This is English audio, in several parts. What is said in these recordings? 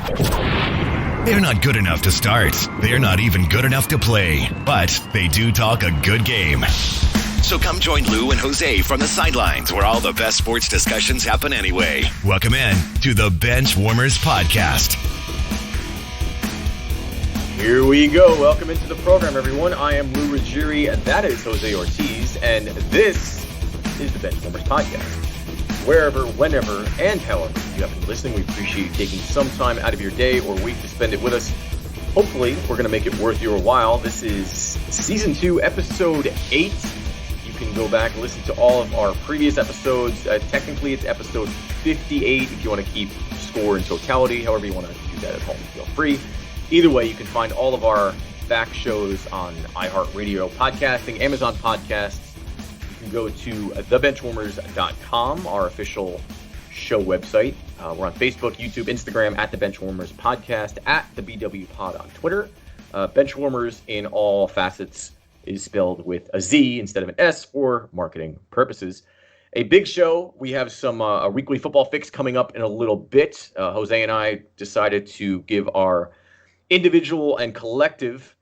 They're not good enough to start. They're not even good enough to play. But they do talk a good game. So come join Lou and Jose from the sidelines where all the best sports discussions happen anyway. Welcome in to the Benchwarmerz podcast. Here we go. Welcome into the program, everyone. I am Lou Ruggieri, and that is Jose Ortiz, and this is the Benchwarmerz podcast. Wherever, whenever, and however you have been listening, we appreciate you taking some time out of your day or week to spend it with us. Hopefully, we're going to make it worth your while. This is Season 2, Episode 8. You can go back and listen to all of our previous episodes. Technically, it's Episode 58 if you want to keep score in totality. However you want to do that at home, feel free. Either way, you can find all of our back shows on iHeartRadio podcasting, Amazon Podcasts. You can go to thebenchwarmers.com, our official show website. We're on Facebook, YouTube, Instagram, at the Benchwarmers Podcast, at the BW Pod on Twitter. Benchwarmers in all facets is spelled with a Z instead of an S for marketing purposes. A big show. We have some a weekly football fix coming up in a little bit. Jose and I decided to give our individual and collective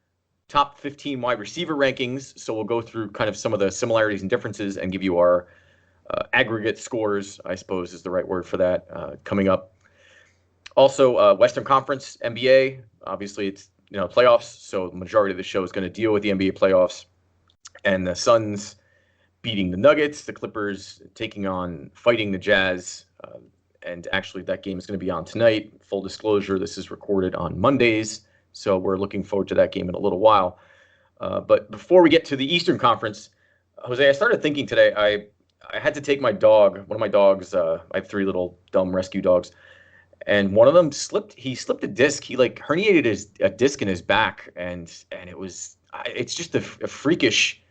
top 15 wide receiver rankings. So we'll go through kind of some of the similarities and differences and give you our aggregate scores, I suppose is the right word for that, coming up. Also, Western Conference NBA. Obviously, it's playoffs, so the majority of the show is going to deal with the NBA playoffs. And the Suns beating the Nuggets, the Clippers fighting the Jazz. And actually, that game is going to be on tonight. Full disclosure, this is recorded on Mondays, so we're looking forward to that game in a little while. But before we get to the Eastern Conference, Jose, I started thinking today, I had to take my dog, one of my dogs, I have 3 little dumb rescue dogs, and one of them slipped a disc. He herniated a disc in his back, and it's just a freakish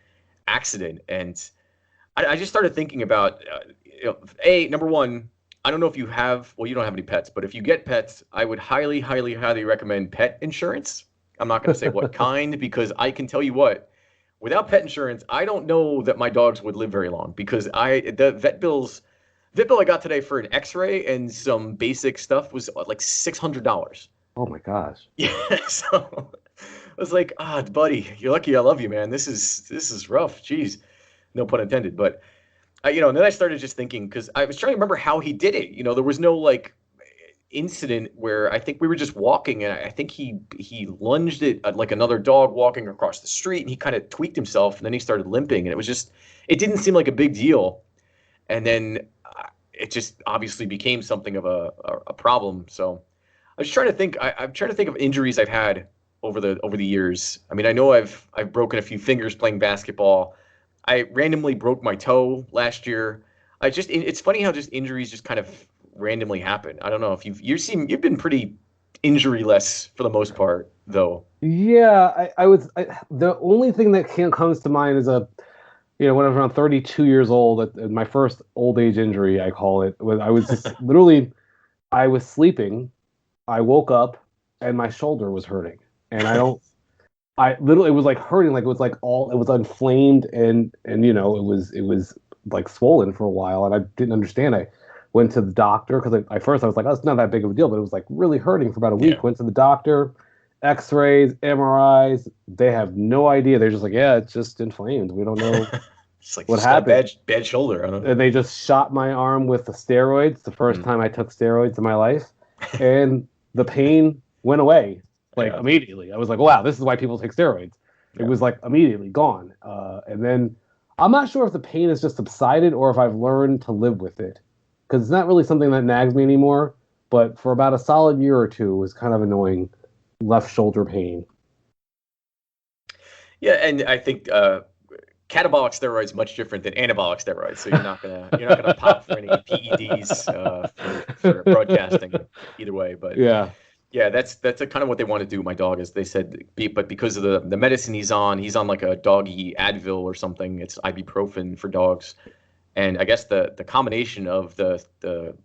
accident. And I just started thinking about, number one, I don't know if you don't have any pets, but if you get pets, I would highly, highly, highly recommend pet insurance. I'm not going to say what kind, because I can tell you what, without pet insurance, I don't know that my dogs would live very long, because the vet bill I got today for an x-ray and some basic stuff was like $600. Oh my gosh. Yeah. So I was like, buddy, you're lucky I love you, man. This is rough. Jeez. No pun intended. But and then I started just thinking, because I was trying to remember how he did it. There was no incident where I think we were just walking, and I think he lunged it at like another dog walking across the street, and he kind of tweaked himself, and then he started limping, and it didn't seem like a big deal. And then it just obviously became something of a problem. So I was trying to think. I'm trying to think of injuries I've had over the years. I mean, I know I've broken a few fingers playing basketball. I randomly broke my toe last year. It's funny how just injuries just kind of randomly happen. I don't know if you've been pretty injury-less for the most part, though. Yeah, the only thing that comes to mind is when I was around 32 years old, my first old age injury, I call it, was I was just literally, I was sleeping, I woke up, and my shoulder was hurting, and it was like hurting, it was inflamed and it was like swollen for a while, and I didn't understand. I went to the doctor because at first I was like, oh, it's not that big of a deal, but it was like really hurting for about a week. Yeah. Went to the doctor, x-rays, MRIs. They have no idea. They're just like, yeah, it's just inflamed. We don't know it's like what happened. Bad shoulder. I don't know. And they just shot my arm with the steroids. The first time I took steroids in my life, and the pain went away. Immediately. I was like, wow, this is why people take steroids. It was immediately gone. And then I'm not sure if the pain has just subsided or if I've learned to live with it, because it's not really something that nags me anymore. But for about a solid year or two, it was kind of annoying left shoulder pain. Yeah, and I think catabolic steroids much different than anabolic steroids. So you're not gonna pop for any PEDs for broadcasting either way. But yeah, that's kind of what they want to do. My dog is, they said, but because of the medicine he's on like a doggy Advil or something. It's ibuprofen for dogs, and I guess the combination of the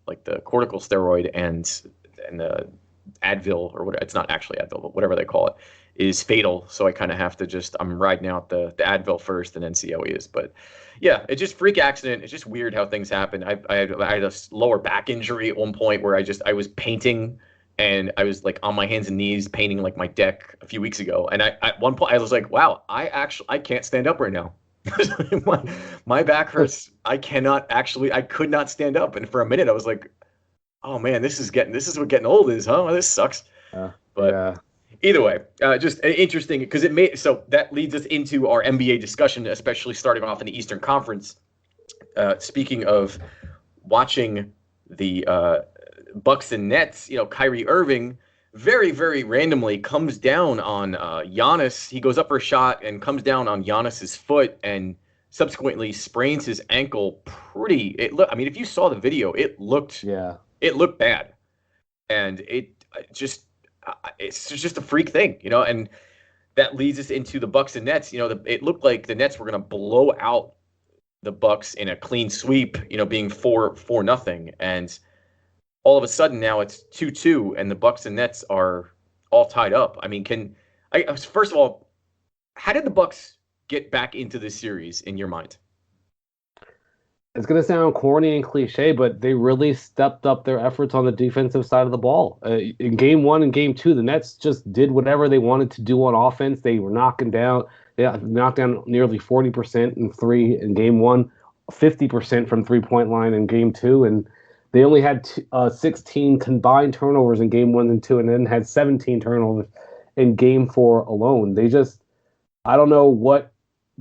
corticosteroid and the Advil, or what, it's not actually Advil, but whatever they call it, is fatal. So I kind of have to I'm riding out the Advil first and then see how he is. But yeah, it's just freak accident. It's just weird how things happen. I had a lower back injury at one point where I was painting, and I was like on my hands and knees painting like my deck a few weeks ago. And I at one point I was like, wow, I can't stand up right now. my back hurts. I could not stand up. And for a minute I was like, oh man, this is what getting old is, huh? This sucks. But yeah. Either way, just interesting because so that leads us into our NBA discussion, especially starting off in the Eastern Conference. Speaking of watching the Bucks and Nets, Kyrie Irving very, very randomly comes down on Giannis. He goes up for a shot and comes down on Giannis's foot and subsequently sprains his ankle. I mean, if you saw the video, it looked bad, and it's just a freak thing, and that leads us into the Bucks and Nets. It looked like the Nets were going to blow out the Bucks in a clean sweep, being 4-0, and all of a sudden now it's 2-2, and the Bucks and Nets are all tied up. I mean, first of all, how did the Bucks get back into this series in your mind? It's going to sound corny and cliche, but they really stepped up their efforts on the defensive side of the ball. In Game 1 and Game 2, the Nets just did whatever they wanted to do on offense. They were knocking down. They knocked down nearly 40% in three in Game 1, 50% from three-point line in Game 2, and they only had 16 combined turnovers in Game 1 and 2, and then had 17 turnovers in Game 4 alone. I don't know what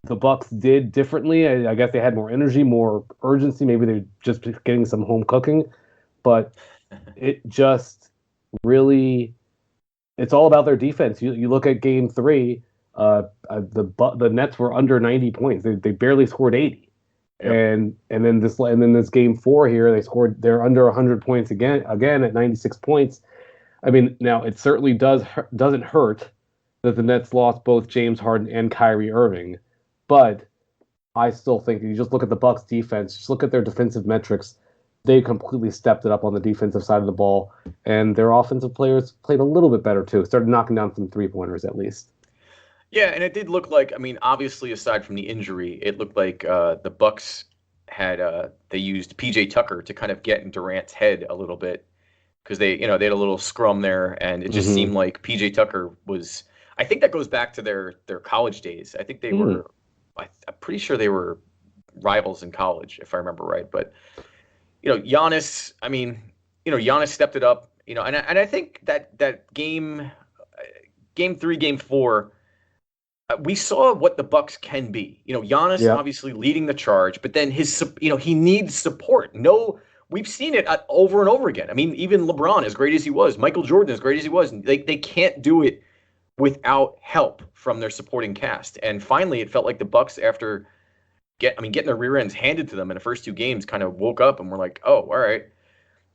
the Bucks did differently. I guess they had more energy, more urgency. Maybe they're just getting some home cooking, but it just really, it's all about their defense. You look at Game 3, the Nets were under 90 points. They barely scored 80. Yep. And then this Game 4 here, they're under 100 points again at 96 points. I mean, now it certainly doesn't hurt that the Nets lost both James Harden and Kyrie Irving. But I still think you just look at the Bucks defense, just look at their defensive metrics. They completely stepped it up on the defensive side of the ball, and their offensive players played a little bit better too. Started knocking down some three-pointers at least. Yeah, and it did look like, I mean, obviously aside from the injury, it looked like the Bucks they used PJ Tucker to kind of get in Durant's head a little bit because they had a little scrum there, and it just seemed like PJ Tucker was. I think that goes back to their college days. I think they were. I'm pretty sure they were rivals in college, if I remember right. But, Giannis, I mean, Giannis stepped it up, and I think that game 3, Game 4, we saw what the Bucks can be. Giannis obviously leading the charge, but then he needs support. We've seen it over and over again. I mean, even LeBron, as great as he was, Michael Jordan, as great as he was, they can't do it without help from their supporting cast. And finally, it felt like the Bucks, after getting their rear ends handed to them in the first 2 games, kind of woke up and were like, oh, all right.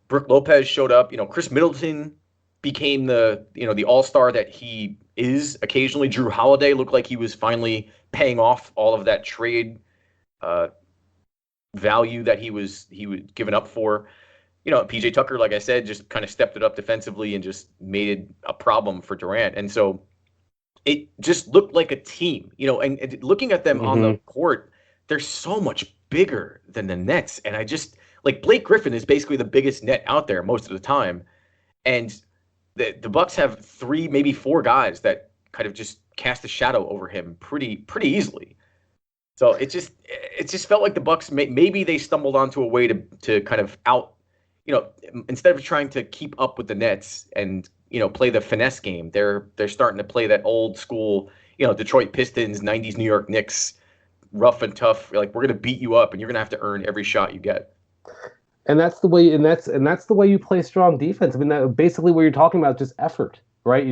Brook Lopez showed up. Chris Middleton became the all-star that he is occasionally. Drew Holiday looked like he was finally paying off all of that trade value that he was given up for. PJ Tucker, like I said, just kind of stepped it up defensively and just made it a problem for Durant. And so it just looked like a team, and looking at them on the court, they're so much bigger than the Nets. And I just, like, Blake Griffin is basically the biggest net out there most of the time. And the Bucks have 3, maybe 4 guys that kind of just cast a shadow over him pretty easily. So it just felt like the Bucks, maybe they stumbled onto a way to kind of instead of trying to keep up with the Nets and, play the finesse game, they're starting to play that old school, Detroit Pistons, 90s New York Knicks, rough and tough. Like, we're going to beat you up and you're going to have to earn every shot you get. And that's the way, that's the way you play strong defense. I mean, basically what you're talking about is just effort, right?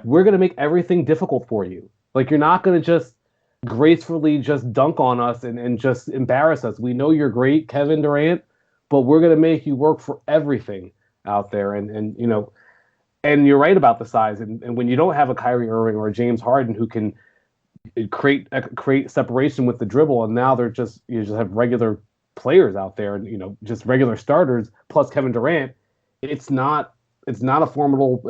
We're going to make everything difficult for you. Like, you're not going to just gracefully just dunk on us and just embarrass us. We know you're great, Kevin Durant, but we're going to make you work for everything out there. And you're right about the size. And when you don't have a Kyrie Irving or a James Harden who can create separation with the dribble, and now you just have regular players out there, and just regular starters plus Kevin Durant, it's not a formidable.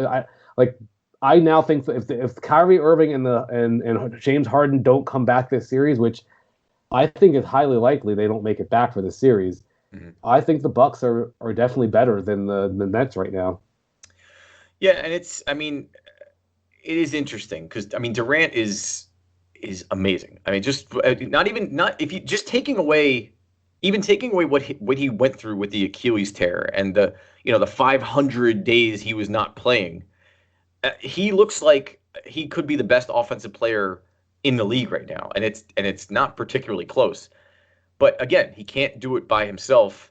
I now think that if Kyrie Irving and James Harden don't come back this series, which I think is highly likely they don't make it back for this series, I think the Bucks are definitely better than the Nets right now. Yeah, and I mean, it is interesting because I mean Durant is amazing. I mean, just not if you just taking away what he went through with the Achilles tear and the 500 days he was not playing. He looks like he could be the best offensive player in the league right now, and it's not particularly close. But again, he can't do it by himself,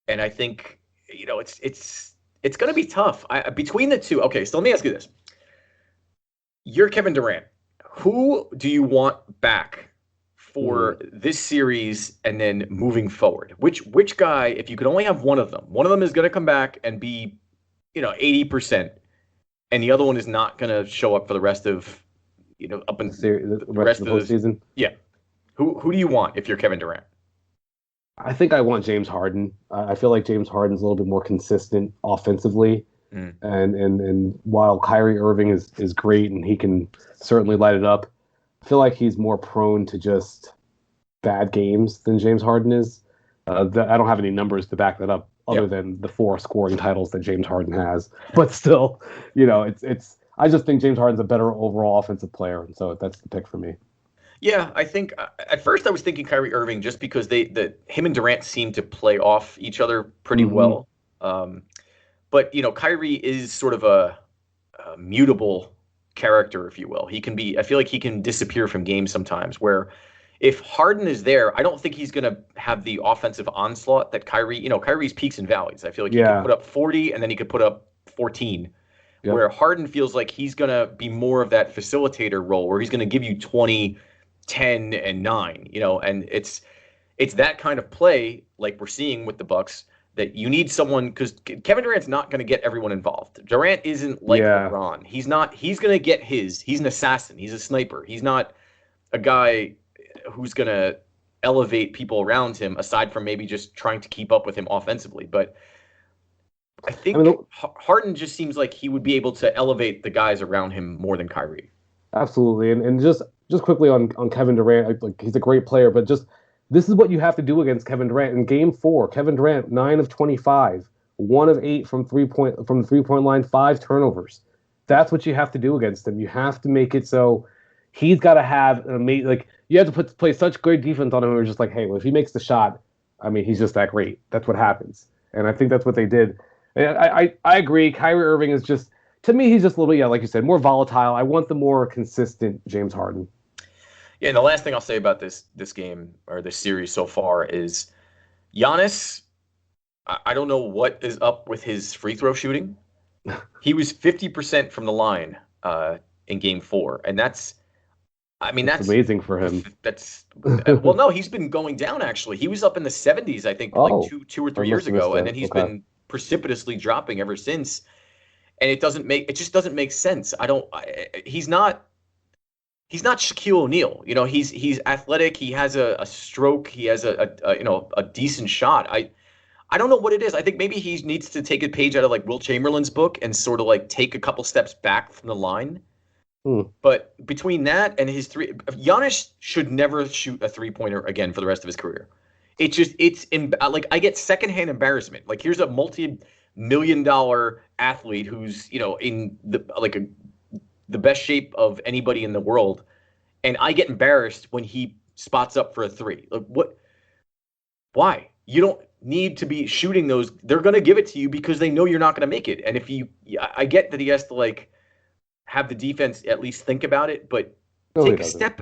and I think it's going to be tough. Between the two. Okay, so let me ask you this: You're Kevin Durant. Who do you want back for this series and then moving forward? Which guy, if you could only have one of them is going to come back and be 80%, and the other one is not going to show up for the rest of up in the rest of the postseason. Yeah. Who do you want if you're Kevin Durant? I think I want James Harden. I feel like James Harden's a little bit more consistent offensively. And while Kyrie Irving is great and he can certainly light it up, I feel like he's more prone to just bad games than James Harden is. I don't have any numbers to back that up other than the 4 scoring titles that James Harden has. But still, it's. I just think James Harden's a better overall offensive player, and so that's the pick for me. Yeah, I think at first I was thinking Kyrie Irving just because him and Durant seem to play off each other pretty well. But Kyrie is sort of a mutable character, if you will. I feel like he can disappear from games sometimes, where if Harden is there, I don't think he's going to have the offensive onslaught that Kyrie's peaks and valleys. I feel like he could put up 40 and then he could put up 14. Yep. Where Harden feels like he's going to be more of that facilitator role where he's going to give you 20, 10, and 9, and it's that kind of play like we're seeing with the Bucks that you need someone, because Kevin Durant's not going to get everyone involved. Durant isn't like LeBron. He's going to get he's an assassin. He's a sniper. He's not a guy who's going to elevate people around him aside from maybe just trying to keep up with him offensively. But I think Harden just seems like he would be able to elevate the guys around him more than Kyrie. Absolutely. And just quickly on Kevin Durant, like he's a great player, but just this is what you have to do against Kevin Durant. In Game 4, Kevin Durant, 9 of 25, 1 of 8 from the 3-point line, 5 turnovers. That's what you have to do against him. You have to make it so he's got to have an amazing, like you have to play such great defense on him. We're just like, hey, well, if he makes the shot, I mean, he's just that great. That's what happens. And I think that's what they did. And I agree. Kyrie Irving is just, to me, he's just a little, like you said, more volatile. I want the more consistent James Harden. Yeah, and the last thing I'll say about this game or this series so far is Giannis, I don't know what is up with his free throw shooting. He was 50% from the line in Game 4, and that's amazing for him. Well, no, he's been going down actually. He was up in the 70s, I think, like two or 3 years ago, and then he's been precipitously dropping ever since. And it just doesn't make sense. He's not Shaquille O'Neal. He's athletic. He has a stroke. He has a decent shot. I don't know what it is. I think maybe he needs to take a page out of like Will Chamberlain's book and sort of like take a couple steps back from the line. But between that and his Giannis should never shoot a 3-pointer again for the rest of his career. I get secondhand embarrassment. Like here's a multi-million-dollar athlete who's in the best shape of anybody in the world, and I get embarrassed when he spots up for a 3. Like what? Why? You don't need to be shooting those. They're going to give it to you because they know you're not going to make it. And I get that he has to like have the defense at least think about it, but take a step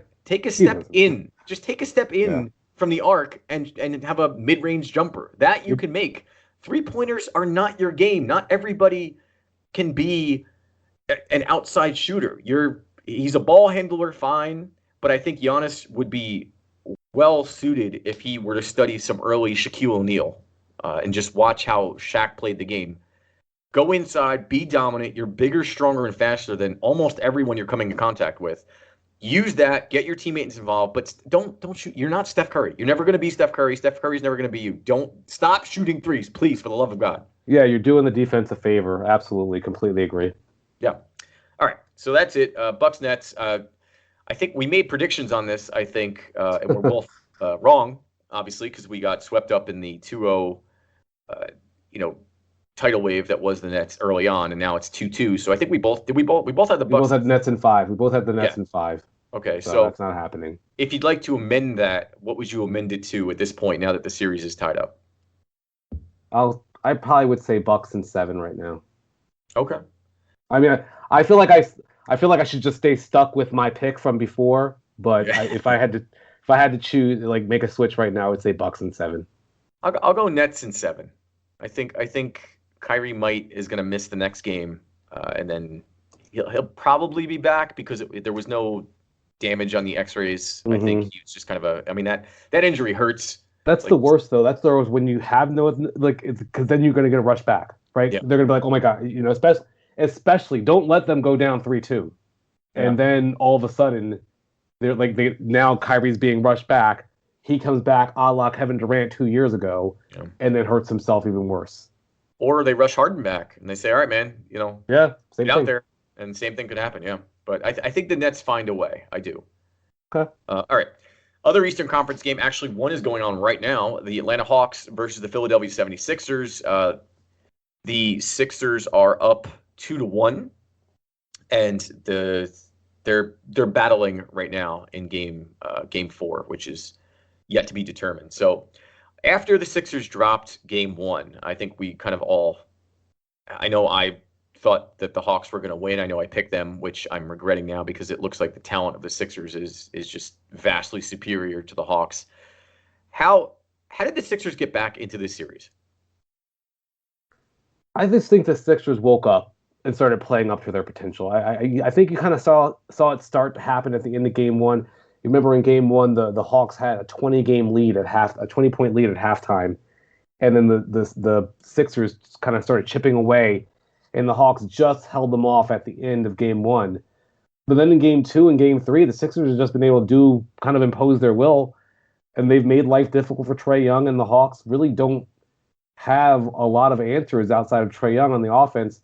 in. Just take a step in from the arc and have a mid-range jumper that you can make. 3-pointers are not your game. Not everybody can be an outside shooter. He's a ball handler, fine, but I think Giannis would be well suited if he were to study some early Shaquille O'Neal and just watch how Shaq played the game. Go inside, be dominant. You're bigger, stronger, and faster than almost everyone you're coming in contact with. Use that, get your teammates involved, but don't shoot. You're not Steph Curry. You're never going to be Steph Curry. Steph Curry's never going to be you. Don't stop shooting threes, please, for the love of God. Yeah, you're doing the defense a favor. Absolutely, completely agree. Yeah. All right, so that's it. Bucks Nets. I think we made predictions on this. I think, and we're both wrong, obviously, because we got swept up in the 2-0, tidal wave that was the Nets early on, and now it's 2-2. So I think we both had the We both Bucks. had Nets in 5. We both had the Nets Yeah. in 5. Okay, So that's not happening. if you'd like to amend that, what would you amend it to at this point now that the series is tied up? I probably would say Bucks in 7 right now. Okay. I mean, I feel like I should just stay stuck with my pick from before. But if I had to choose, like, make a switch right now, I would say Bucks in 7. I'll go Nets in 7. I think Kyrie is going to miss the next game, and then he'll probably be back because there was no damage on the X-rays. I think he was just kind of I mean that injury hurts. That's the worst though. That's the worst when you have no, like, it's because then you're going to get a rush back, right? Yeah. They're going to be like, oh my god, especially don't let them go down 3-2, and then all of a sudden now Kyrie's being rushed back. He comes back a la Kevin Durant 2 years ago, and then hurts himself even worse. Or they rush Harden back and they say, all right, man, same get thing out there, and same thing could happen. Yeah, but I think the Nets find a way. I do. Okay. All right. Other Eastern Conference game, actually one is going on right now. The Atlanta Hawks versus the Philadelphia 76ers. The Sixers are up 2-1, and they're battling right now in game 4, which is yet to be determined. So after the Sixers dropped game 1, I think we kind of I know I thought that the Hawks were going to win. I know I picked them, which I'm regretting now because it looks like the talent of the Sixers is just vastly superior to the Hawks. How did the Sixers get back into this series? I just think the Sixers woke up and started playing up to their potential. I think you kind of saw it start to happen at the end of game 1. You remember in game 1, the Hawks had a 20-point lead at halftime, and then the Sixers kind of started chipping away, and the Hawks just held them off at the end of game 1. But then in game 2 and game 3, the Sixers have just been able to impose their will, and they've made life difficult for Trae Young, and the Hawks really don't have a lot of answers outside of Trae Young on the offense.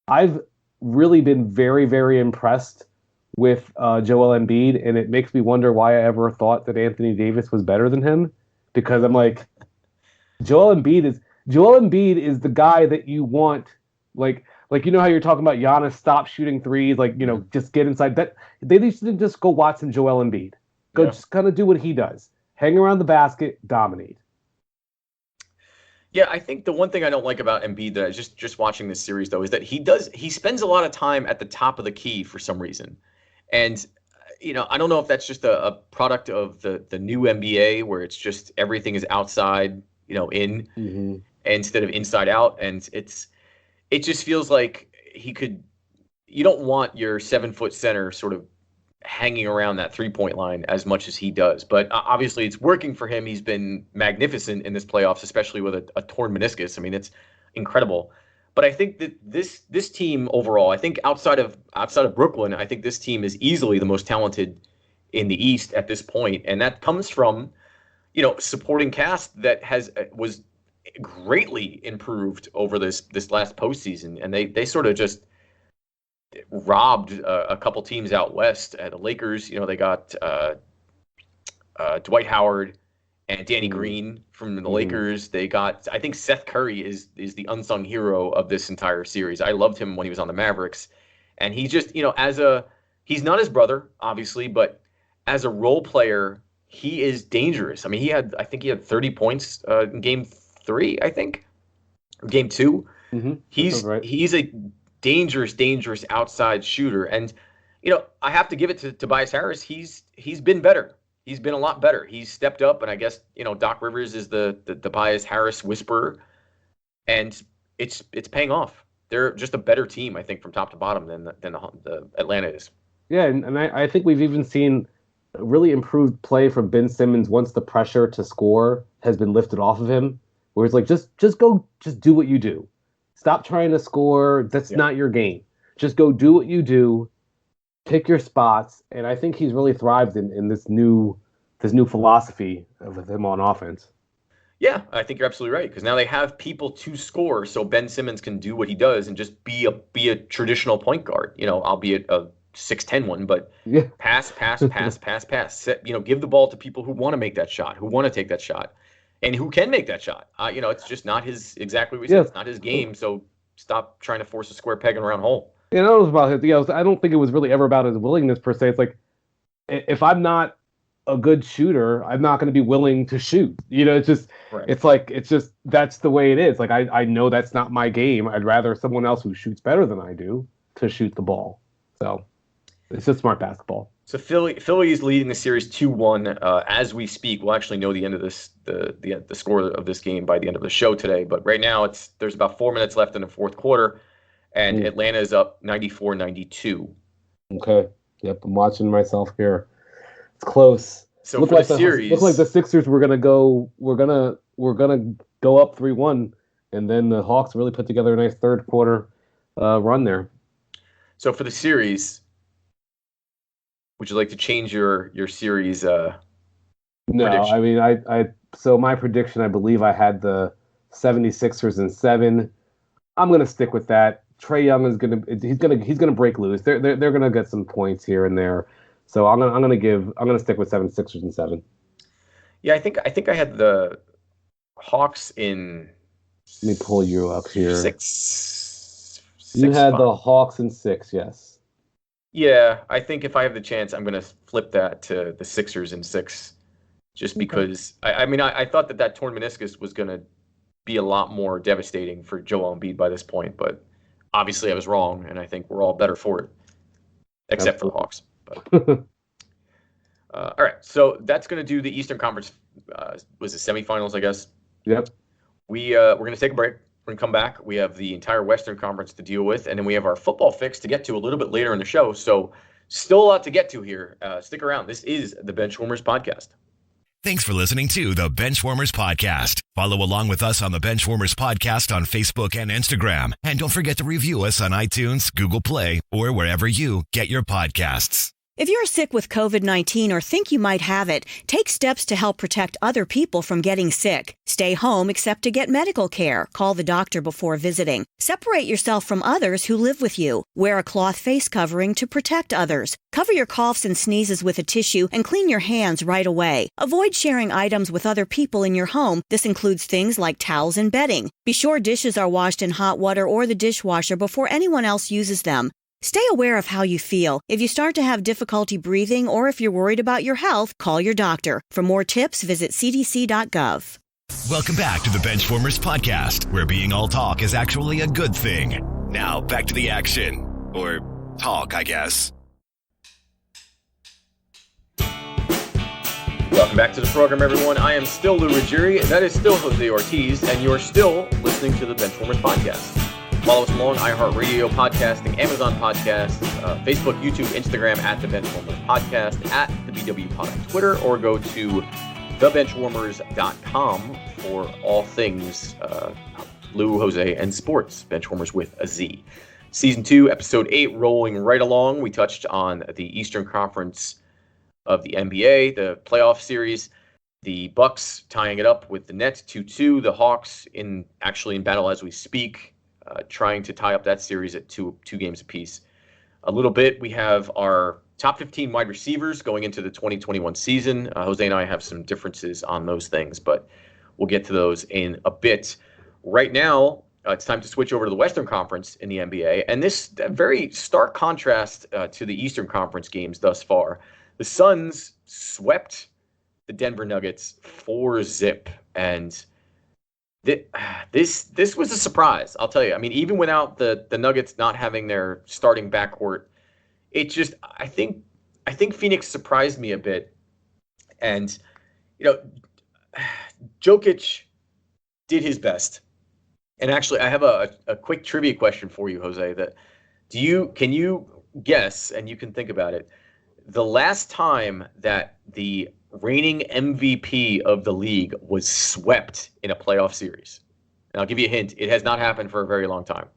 I've really been very, very impressed with Joel Embiid, and it makes me wonder why I ever thought that Anthony Davis was better than him, because I'm like, Joel Embiid is the guy that you want. Like you know how you're talking about Giannis stop shooting threes, just get inside. That they need to just go watch some Joel Embiid. Just kind of do what he does. Hang around the basket, dominate. Yeah, I think the one thing I don't like about Embiid, that just watching this series though, is that he spends a lot of time at the top of the key for some reason. And I don't know if that's just a product of the new NBA where it's just everything is outside, in instead of inside out, and it just feels like you don't want your 7-foot center sort of hanging around that 3-point line as much as he does. But obviously it's working for him. He's been magnificent in this playoffs, especially with a torn meniscus. I mean, it's incredible. But I think that this team overall, I think outside of Brooklyn, I think this team is easily the most talented in the East at this point, and that comes from supporting cast that was greatly improved over this last postseason, and they sort of just robbed a couple teams out west. The Lakers, they got Dwight Howard and Danny Green from the Lakers. They got, I think Seth Curry is the unsung hero of this entire series. I loved him when he was on the Mavericks, and he's just he's not his brother obviously, but as a role player he is dangerous. I mean, I think he had 30 points in game 3, I think, game 2. He's a dangerous outside shooter, and I have to give it to Tobias Harris. He's been better. He's been a lot better. He's stepped up, and I guess Doc Rivers is the Tobias Harris whisperer, and it's paying off. They're just a better team, I think, from top to bottom than the Atlanta is. Yeah, and I think we've even seen really improved play from Ben Simmons once the pressure to score has been lifted off of him, where it's like, just do what you do. Stop trying to score. That's not your game. Just go do what you do. Pick your spots. And I think he's really thrived in this new philosophy with him on offense. Yeah, I think you're absolutely right, because now they have people to score, so Ben Simmons can do what he does and just be a traditional point guard. Albeit a 6'10" one, but pass. Set, give the ball to people who want to make that shot, who want to take that shot. and who can make that shot. It's just not his, exactly what we said. Yeah. It's not his game. So stop trying to force a square peg in a round hole. You know, it was about his. I don't think it was really ever about his willingness per se. It's like, if I'm not a good shooter, I'm not going to be willing to shoot. It's just, Right. it's just that's the way it is. Like I know that's not my game. I'd rather someone else who shoots better than I do to shoot the ball. So it's just smart basketball. So Philly is leading the series 2-1 as we speak. We'll actually know the end of the score of this game by the end of the show today. But right now there's about 4 minutes left in the fourth quarter, and Atlanta is up 94-92. Okay. Yep, I'm watching myself here. It's close. So for the series, look like the Sixers were gonna go. We're gonna go up 3-1, and then the Hawks really put together a nice third quarter run there. So for the series, would you like to change your series? No, prediction? I mean So my prediction, I believe I had the 76ers in 7. I'm gonna stick with that. Trae Young is gonna break loose. They're gonna get some points here and there. So I'm gonna stick with 76ers in 7. Yeah, I think I had the Hawks in. Let me pull you up here. 6. You had 5. the Hawks in 6, yes. Yeah, I think if I have the chance, I'm gonna flip that to the Sixers in 6, just because I thought that torn meniscus was gonna be a lot more devastating for Joel Embiid by this point, but obviously I was wrong, and I think we're all better for it, except for the Hawks. But, all right, so that's going to do the Eastern Conference. Was it semifinals? I guess. Yep. We're going to take a break. We're going to come back. We have the entire Western Conference to deal with, and then we have our football fix to get to a little bit later in the show. So, still a lot to get to here. Stick around. This is the Benchwarmerz podcast. Thanks for listening to the Benchwarmers Podcast. Follow along with us on the Benchwarmers Podcast on Facebook and Instagram. And don't forget to review us on iTunes, Google Play, or wherever you get your podcasts. If you're sick with COVID-19 or think you might have it, take steps to help protect other people from getting sick. Stay home except to get medical care. Call the doctor before visiting. Separate yourself from others who live with you. Wear a cloth face covering to protect others. Cover your coughs and sneezes with a tissue and clean your hands right away. Avoid sharing items with other people in your home. This includes things like towels and bedding. Be sure dishes are washed in hot water or the dishwasher before anyone else uses them. Stay aware of how you feel. If you start to have difficulty breathing or if you're worried about your health, call your doctor. For more tips, visit cdc.gov. Welcome back to the Benchwarmers Podcast, where being all talk is actually a good thing. Now, back to the action. Or talk, I guess. Welcome back to the program, everyone. I am still Lou Ruggieri, and that is still Jose Ortiz, and you're still listening to the Benchwarmers Podcast. Follow us along iHeartRadio podcasting, Amazon podcast, Facebook, YouTube, Instagram at the Benchwarmers Podcast, at the BW Pod on Twitter, or go to thebenchwarmers.com for all things Lou, Jose, and sports. Benchwarmers with a Z. Season 2, Episode 8, rolling right along. We touched on the Eastern Conference of the NBA, the playoff series. The Bucks tying it up with the Nets 2-2. The Hawks in battle as we speak. Trying to tie up that series at two games apiece. A little bit, we have our top 15 wide receivers going into the 2021 season. Jose and I have some differences on those things, but we'll get to those in a bit. Right now, it's time to switch over to the Western Conference in the NBA, and this very stark contrast to the Eastern Conference games thus far. The Suns swept the Denver Nuggets 4-0, and this was a surprise, I'll tell you. I mean, even without the Nuggets not having their starting backcourt, it just I think Phoenix surprised me a bit. And Jokic did his best. And actually, I have a quick trivia question for you, Jose. Can you guess, and you can think about it, the last time that the reigning MVP of the league was swept in a playoff series? And I'll give you a hint. It has not happened for a very long time.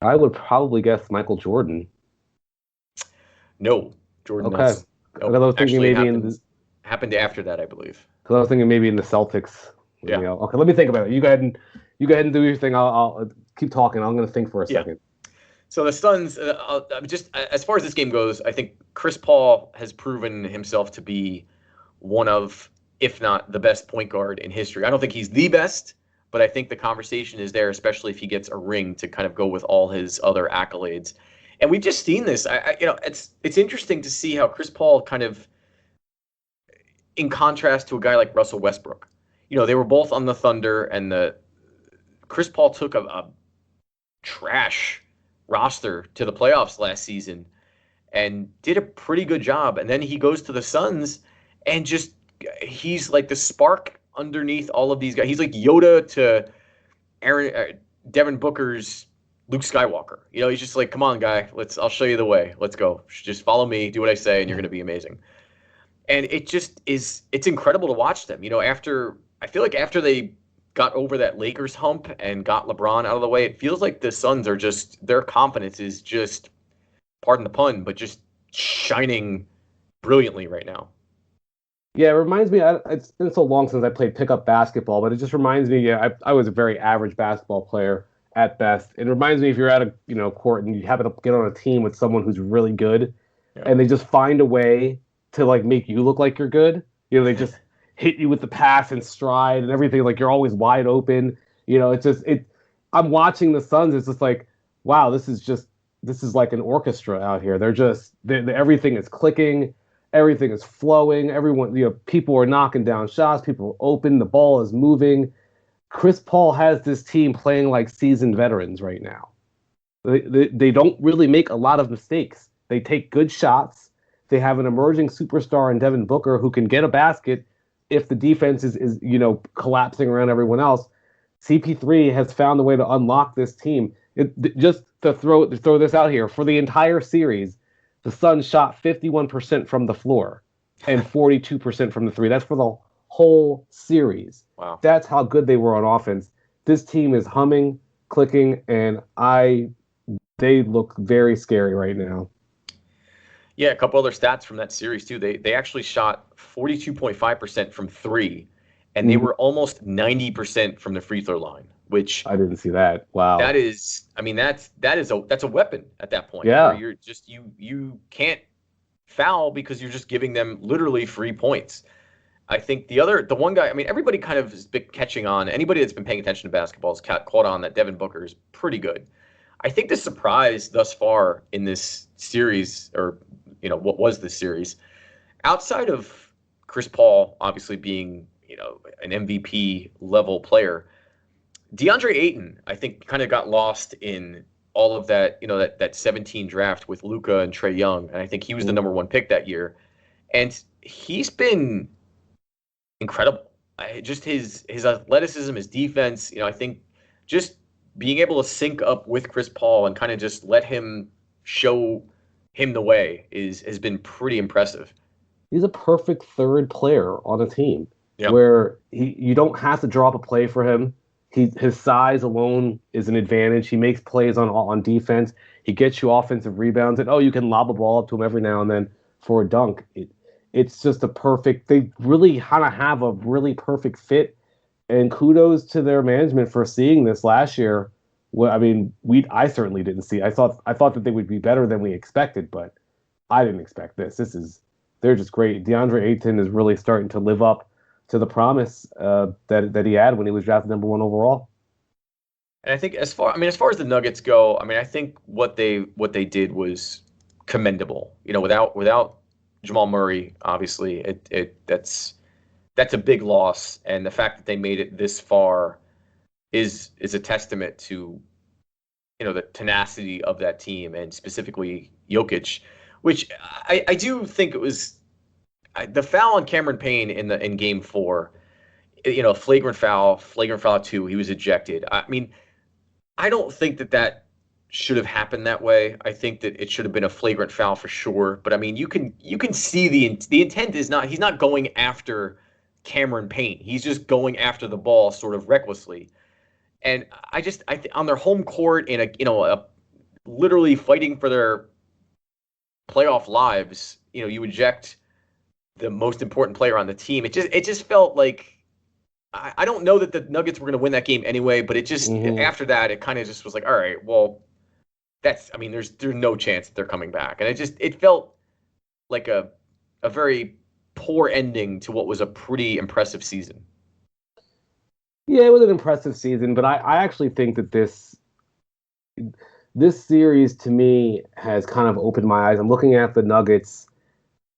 I would probably guess Michael Jordan. No, Jordan. Okay. Nope. I was thinking maybe happened after that, I believe. Because I was thinking maybe in the Celtics. Yeah. Okay, let me think about it. You go ahead and do your thing. I'll keep talking. I'm going to think for a second. So the Suns, just as far as this game goes, I think Chris Paul has proven himself to be one of if not the best point guard in history. I don't think he's the best, but I think the conversation is there, especially if he gets a ring to kind of go with all his other accolades. And we've just seen this. It's interesting to see how Chris Paul kind of, in contrast to a guy like Russell Westbrook, they were both on the Thunder, and Chris Paul took a trash roster to the playoffs last season and did a pretty good job. And then he goes to the Suns and he's like the spark underneath all of these guys. He's like Yoda to Devin Booker's Luke Skywalker. He's just like, come on, guy, I'll show you the way. Let's go. Just follow me, do what I say, and you're going to be amazing. And it's incredible to watch them. I feel like after they got over that Lakers hump and got LeBron out of the way, it feels like the Suns are their confidence is just, pardon the pun, but just shining brilliantly right now. Yeah, it reminds me, it's been so long since I played pickup basketball, but it just reminds me, I was a very average basketball player at best. It reminds me if you're at a court and you happen to get on a team with someone who's really good, and they just find a way to like make you look like you're good. They just hit you with the pass and stride and everything, like you're always wide open. I'm watching the Suns, it's just like, wow, this is like an orchestra out here. Everything is clicking. Everything is flowing. Everyone, people are knocking down shots. People are open. The ball is moving. Chris Paul has this team playing like seasoned veterans right now. They don't really make a lot of mistakes. They take good shots. They have an emerging superstar in Devin Booker who can get a basket if the defense is collapsing around everyone else. CP3 has found a way to unlock this team. Just to throw this out here, for the entire series, the Suns shot 51% from the floor and 42% from the three. That's for the whole series. Wow. That's how good they were on offense. This team is humming, clicking, and they look very scary right now. Yeah, a couple other stats from that series too. They actually shot 42.5% from three, and they were almost 90% from the free throw line, which I didn't see that. Wow. That's a weapon at that point. Yeah. Where you're just you can't foul because you're just giving them literally free points. I think the one guy, everybody kind of has been catching on. Anybody that's been paying attention to basketball has caught on that Devin Booker is pretty good. I think the surprise thus far in this series, or what was this series, outside of Chris Paul obviously being an MVP level player, DeAndre Ayton, I think, kind of got lost in all of that, that 17 draft with Luka and Trae Young, and I think he was the number one pick that year, and he's been incredible. Just his athleticism, his defense, I think just being able to sync up with Chris Paul and kind of just let him show him the way has been pretty impressive. He's a perfect third player on a team. Yep. Where you don't have to draw up a play for him. His size alone is an advantage. He makes plays on defense. He gets you offensive rebounds, and you can lob a ball up to him every now and then for a dunk. It's just a perfect. They really kind of have a really perfect fit, and kudos to their management for seeing this last year. Well, I certainly didn't see. I thought that they would be better than we expected, but I didn't expect this. They're just great. DeAndre Ayton is really starting to live up to the promise that he had when he was drafted number one overall. And I think as far as the Nuggets go, I think what they did was commendable. Without Jamal Murray, obviously, that's a big loss, and the fact that they made it this far is a testament to the tenacity of that team, and specifically Jokic, which I do think it was the foul on Cameron Payne in Game 4. Flagrant foul 2. He was ejected. I don't think that should have happened that way. I think that it should have been a flagrant foul for sure. But you can see the intent is not, he's not going after Cameron Payne. He's just going after the ball sort of recklessly. And on their home court in a literally fighting for their playoff lives, you eject the most important player on the team. It just felt like, I don't know that the Nuggets were going to win that game anyway, but it just after that it kind of just was like, all right, well, there's no chance that they're coming back, and it felt like a very poor ending to what was a pretty impressive season. Yeah, it was an impressive season, but I actually think that this series to me has kind of opened my eyes. I'm looking at the Nuggets,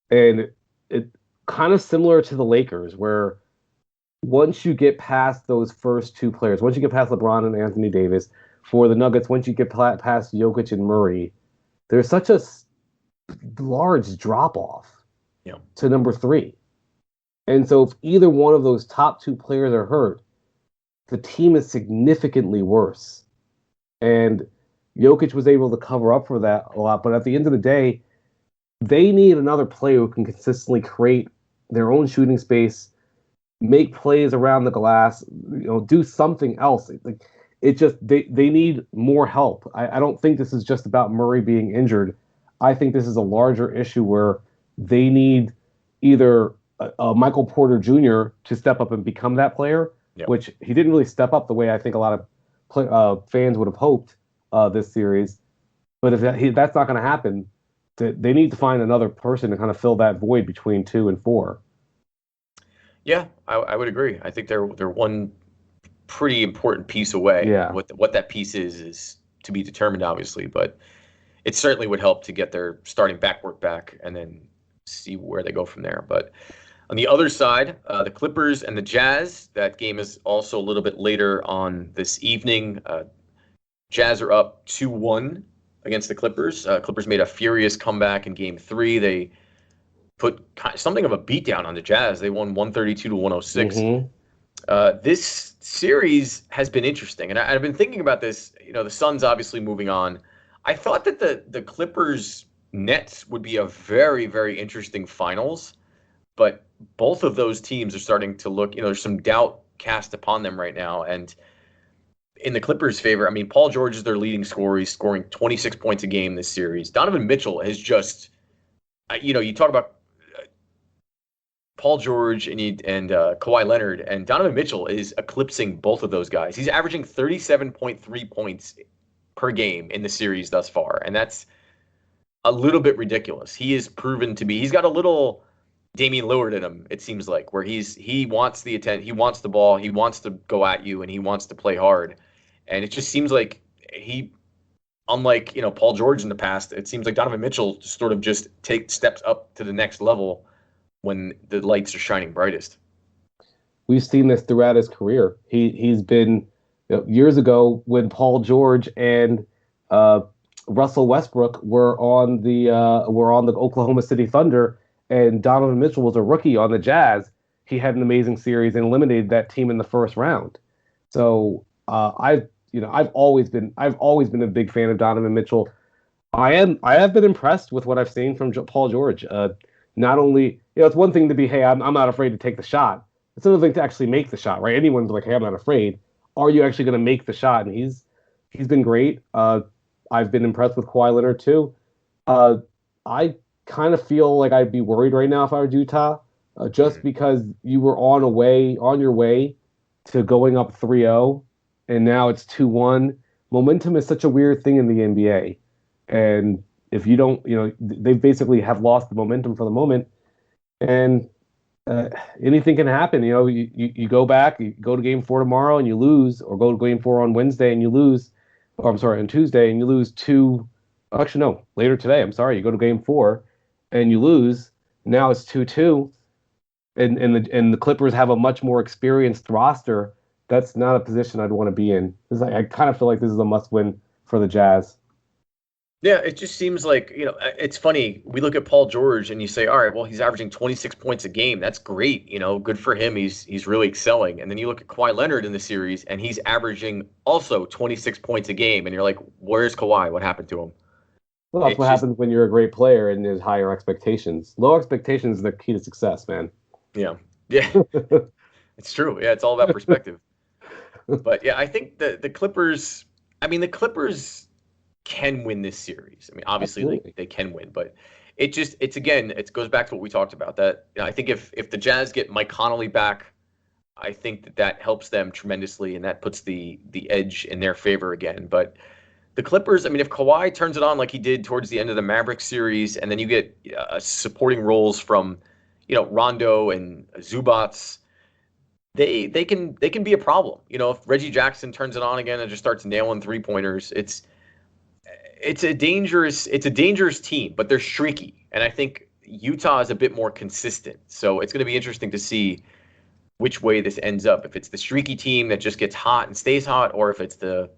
and it kind of similar to the Lakers, where once you get past those first two players, once you get past LeBron and Anthony Davis, for the Nuggets, once you get past Jokic and Murray, there's such a large drop off to number 3. And so if either one of those top 2 players are hurt, the team is significantly worse. And Jokic was able to cover up for that a lot. But at the end of the day, they need another player who can consistently create their own shooting space, make plays around the glass, do something else. Like it just they need more help. I don't think this is just about Murray being injured. I think this is a larger issue where they need either Michael Porter Jr. to step up and become that player, which he didn't really step up the way I think a lot of fans would have hoped this series. But if that's not going to happen, they need to find another person to kind of fill that void between 2 and 4. Yeah, I would agree. I think they're one pretty important piece away. Yeah. What that piece is to be determined, obviously, but it certainly would help to get their starting backcourt back and then see where they go from there. But on the other side, the Clippers and the Jazz, that game is also a little bit later on this evening. Jazz are up 2-1 against the Clippers. Clippers made a furious comeback in Game 3. They put something of a beatdown on the Jazz. They won 132-106. Mm-hmm. This series has been interesting, and I've been thinking about this. The Suns obviously moving on. I thought that the Clippers Nets would be a very, very interesting finals, but both of those teams are starting to look. There's some doubt cast upon them right now, and in the Clippers' favor, I mean, Paul George is their leading scorer. He's scoring 26 points a game this series. Donovan Mitchell has just, you talk about Paul George and Kawhi Leonard, and Donovan Mitchell is eclipsing both of those guys. He's averaging 37.3 points per game in the series thus far, and that's a little bit ridiculous. He is proven to be. He's got a little Damian Lillard in him, it seems like, where he wants the attention, he wants the ball, he wants to go at you, and he wants to play hard. And it just seems like unlike Paul George in the past, it seems like Donovan Mitchell sort of just takes steps up to the next level when the lights are shining brightest. We've seen this throughout his career. He's been years ago when Paul George and Russell Westbrook were on the Oklahoma City Thunder, and Donovan Mitchell was a rookie on the Jazz. He had an amazing series and eliminated that team in the first round. So I've always been a big fan of Donovan Mitchell. I have been impressed with what I've seen from Paul George. Not only, it's one thing to be, hey, I'm not afraid to take the shot. It's another thing to actually make the shot, right? Anyone's like, hey, I'm not afraid. Are you actually going to make the shot? And he's been great. I've been impressed with Kawhi Leonard too. I kind of feel like I'd be worried right now if I were Utah, just because you were on your way to going up 3-0, and now it's 2-1. Momentum is such a weird thing in the NBA, and if you don't, they basically have lost the momentum for the moment, and anything can happen. You go back, you go to Game 4 tomorrow and you lose, or go to Game 4 on Wednesday and you lose, or I'm sorry, on Tuesday and you lose later today. I'm sorry, you go to Game 4 and you lose. Now it's 2-2, and the Clippers have a much more experienced roster. That's not a position I'd want to be in. I kind of feel like this is a must-win for the Jazz. Yeah, it just seems like, it's funny. We look at Paul George and you say, all right, well, he's averaging 26 points a game. That's great. Good for him. He's really excelling. And then you look at Kawhi Leonard in the series and he's averaging also 26 points a game. And you're like, where's Kawhi? What happened to him? Well, that's what happens when you're a great player and there's higher expectations. Low expectations are the key to success, man. Yeah. It's true. Yeah, it's all about perspective. But yeah, I think the Clippers can win this series. I mean, obviously they can win, but it goes back to what we talked about. That I think if the Jazz get Mike Conley back, I think that helps them tremendously, and that puts the edge in their favor again. But the Clippers, I mean, if Kawhi turns it on like he did towards the end of the Mavericks series, and then you get supporting roles from Rondo and Zubats, they can be a problem. If Reggie Jackson turns it on again and just starts nailing 3-pointers, it's a dangerous team, but they're streaky, and I think Utah is a bit more consistent. So it's going to be interesting to see which way this ends up. If it's the streaky team that just gets hot and stays hot, or if it's the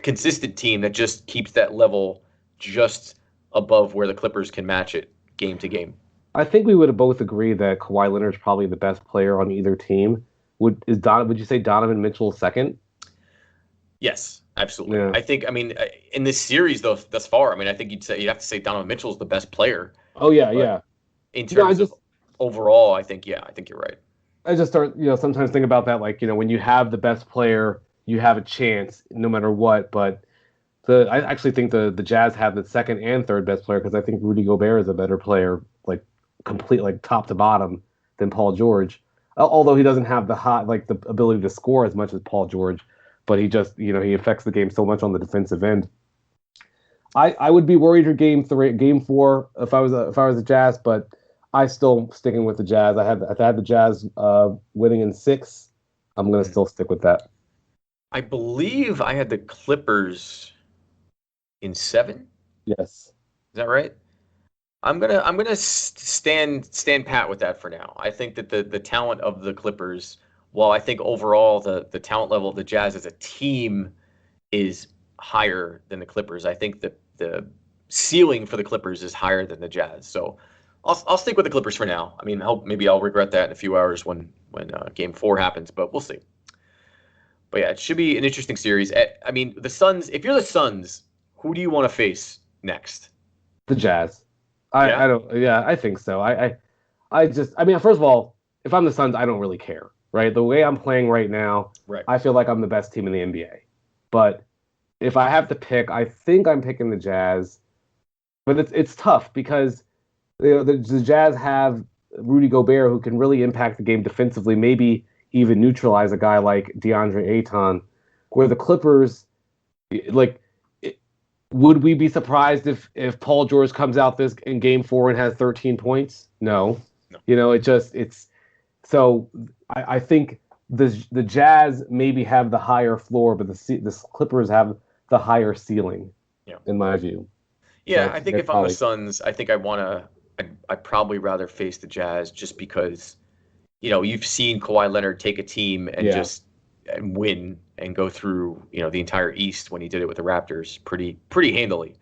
consistent team that just keeps that level just above where the Clippers can match it game to game. I think we would have both agreed that Kawhi Leonard is probably the best player on either team. Would you say Donovan Mitchell is second? Yes, absolutely. Yeah. I think, in this series though, thus far, I think you'd have to say Donovan Mitchell is the best player. Oh yeah, yeah. In terms of overall, I think you're right. I just start, sometimes think about that, like, when you have the best player, you have a chance no matter what. But I actually think the Jazz have the second and third best player, because I think Rudy Gobert is a better player, like complete, like top to bottom, than Paul George. Although he doesn't have the ability to score as much as Paul George, but he just, he affects the game so much on the defensive end. I would be worried for game 4 if I was the Jazz, but I still sticking with the Jazz. I had the Jazz winning in 6. I'm gonna still stick with that. I believe I had the Clippers in 7. Yes. Is that right? I'm gonna stand pat with that for now. I think that the talent of the Clippers, while I think overall the talent level of the Jazz as a team is higher than the Clippers, I think that the ceiling for the Clippers is higher than the Jazz. So I'll stick with the Clippers for now. Maybe I'll regret that in a few hours when Game 4 happens, but we'll see. But yeah, it should be an interesting series. The Suns. If you're the Suns, who do you want to face next? The Jazz. I think so. First of all, if I'm the Suns, I don't really care, right? The way I'm playing right now, right, I feel like I'm the best team in the NBA. But if I have to pick, I think I'm picking the Jazz. But it's tough because the Jazz have Rudy Gobert, who can really impact the game defensively, maybe even neutralize a guy like DeAndre Ayton, where the Clippers, would we be surprised if Paul George comes out in Game 4 and has 13 points? No. So I think the Jazz maybe have the higher floor, but the Clippers have the higher ceiling, in my view. Yeah, so I think if I'm the Suns, I think I'd probably rather face the Jazz, just because, you've seen Kawhi Leonard take a team and win and go through, the entire East when he did it with the Raptors pretty handily.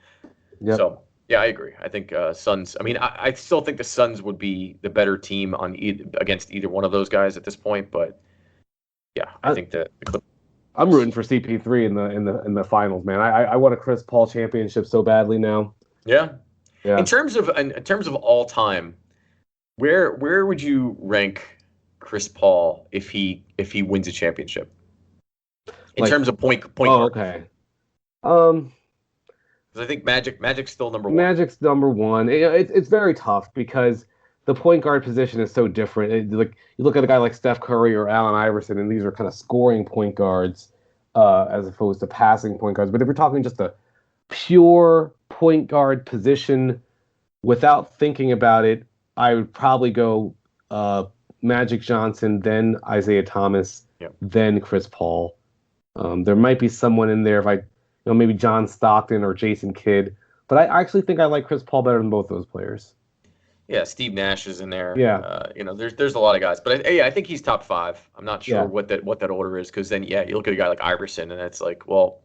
Yep. So, yeah, I agree. I think Suns. I still think the Suns would be the better team against either one of those guys at this point. But yeah, I think that the Clippers. I'm rooting for CP3 in the finals, man. I want a Chris Paul championship so badly now. Yeah. In terms of all time, where would you rank Chris Paul if he wins a championship? In terms of point guard. Oh, okay. Because I think Magic's still number 1. Magic's number 1. It's very tough because the point guard position is so different. You look at a guy like Steph Curry or Allen Iverson, and these are kind of scoring point guards as opposed to passing point guards. But if we're talking just a pure point guard position, without thinking about it, I would probably go Magic Johnson, then Isaiah Thomas, then Chris Paul. There might be someone in there maybe John Stockton or Jason Kidd, but I actually think I like Chris Paul better than both those players. Yeah, Steve Nash is in there. Yeah, there's a lot of guys, but I think he's top 5. I'm not sure what that order is, because then you look at a guy like Iverson, and it's like, well,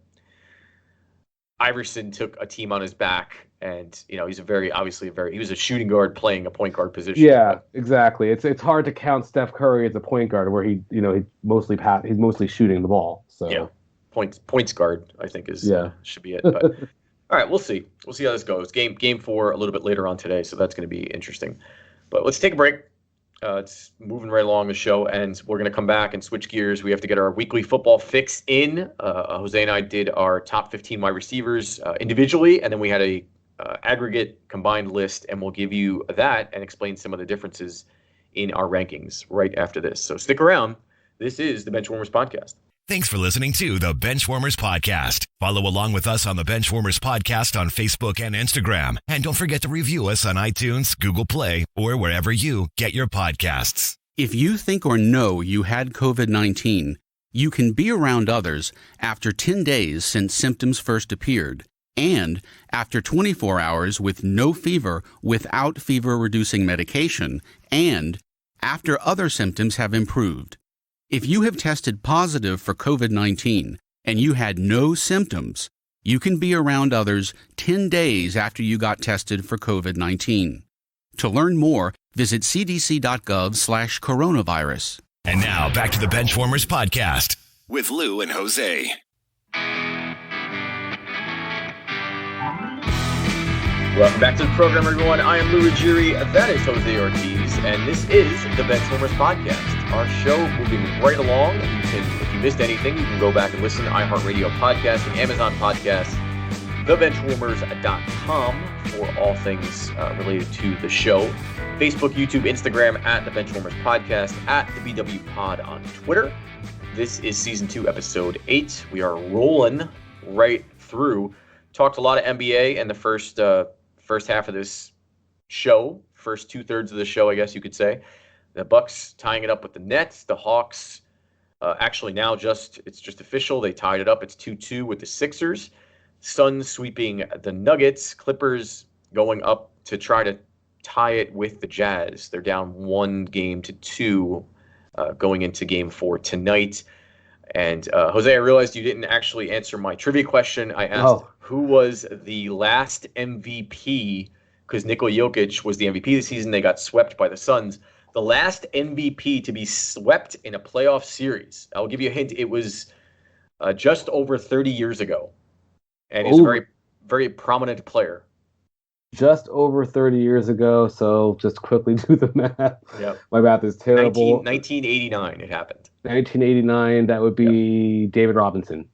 Iverson took a team on his back, and he's he was a shooting guard playing a point guard position. Yeah, exactly. It's hard to count Steph Curry as a point guard where he's mostly shooting the ball. So yeah, points guard, I think should be it. But all right, we'll see. We'll see how this goes. Game 4 a little bit later on today, so that's going to be interesting. But let's take a break. It's moving right along the show, and we're going to come back and switch gears. We have to get our weekly football fix in. Jose and I did our top 15 wide receivers individually, and then we had a aggregate combined list, and we'll give you that and explain some of the differences in our rankings right after this. So stick around. This is the Benchwarmerz podcast. Thanks for listening to the Benchwarmers Podcast. Follow along with us on the Benchwarmers Podcast on Facebook and Instagram. And don't forget to review us on iTunes, Google Play, or wherever you get your podcasts. If you think or know you had COVID-19, you can be around others after 10 days since symptoms first appeared, and after 24 hours with no fever without fever-reducing medication, and after other symptoms have improved. If you have tested positive for COVID-19 and you had no symptoms, you can be around others 10 days after you got tested for COVID-19. To learn more, visit cdc.gov/coronavirus. And now back to the Benchwarmers Podcast with Lou and Jose. Welcome back to the program, everyone. I am Lou Ruggieri. That is Jose Ortiz, and this is the Benchwarmers Podcast. Our show moving right along. If you missed anything, you can go back and listen to iHeartRadio Podcast and Amazon Podcast, thebenchwarmers.com for all things related to the show. Facebook, YouTube, Instagram at the Benchwarmers Podcast, at the BW Pod on Twitter. This is Season 2, Episode 8. We are rolling right through. Talked a lot of NBA and the first half of this show, first 2/3 of the show, I guess you could say. The Bucks tying it up with the Nets. The Hawks, actually now it's just official. They tied it up. It's 2-2 with the Sixers. Suns sweeping the Nuggets. Clippers going up to try to tie it with the Jazz. They're down 1-2 going into Game 4 tonight. And Jose, I realized you didn't actually answer my trivia question. I asked who was the last MVP, because Nikola Jokic was the MVP this season. They got swept by the Suns. The last MVP to be swept in a playoff series. I'll give you a hint. It was just over 30 years ago. And he's a very, very prominent player. Just over 30 years ago, so just quickly do the math. Yep. My math is terrible. 1989 it happened. 1989, that would be David Robinson.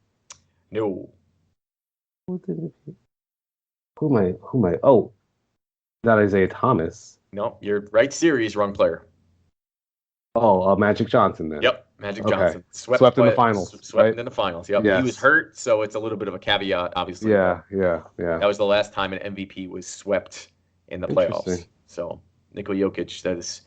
No. Who am I? Oh, not Isaiah Thomas. No, you're right series, wrong player. Oh, Magic Johnson then. Yep, Magic Johnson. Swept in the finals. Swept in the finals, yep. Yes. He was hurt, so it's a little bit of a caveat, obviously. Yeah. That was the last time an MVP was swept in the playoffs. So, Nikola Jokic, that is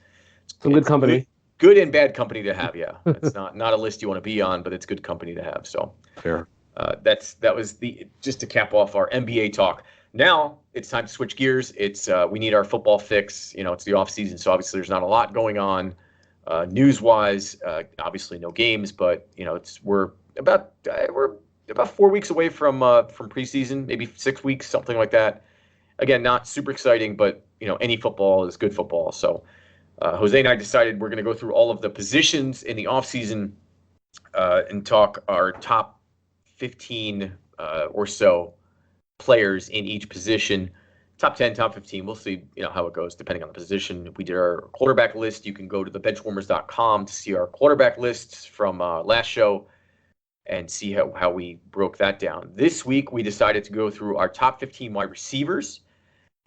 some good company. Good and bad company to have, yeah. It's not a list you want to be on, but it's good company to have. So, fair. That was just to cap off our NBA talk. Now it's time to switch gears. It's we need our football fix. It's the off season, so obviously there's not a lot going on. News-wise, obviously no games, but we're about 4 weeks away from preseason, maybe 6 weeks, something like that. Again, not super exciting, but any football is good football. So Jose and I decided we're going to go through all of the positions in the offseason and talk our top 15 or so players in each position. Top 10, top 15. We'll see, how it goes depending on the position. We did our quarterback list. You can go to thebenchwarmers.com to see our quarterback lists from last show and see how we broke that down. This week, we decided to go through our top 15 wide receivers.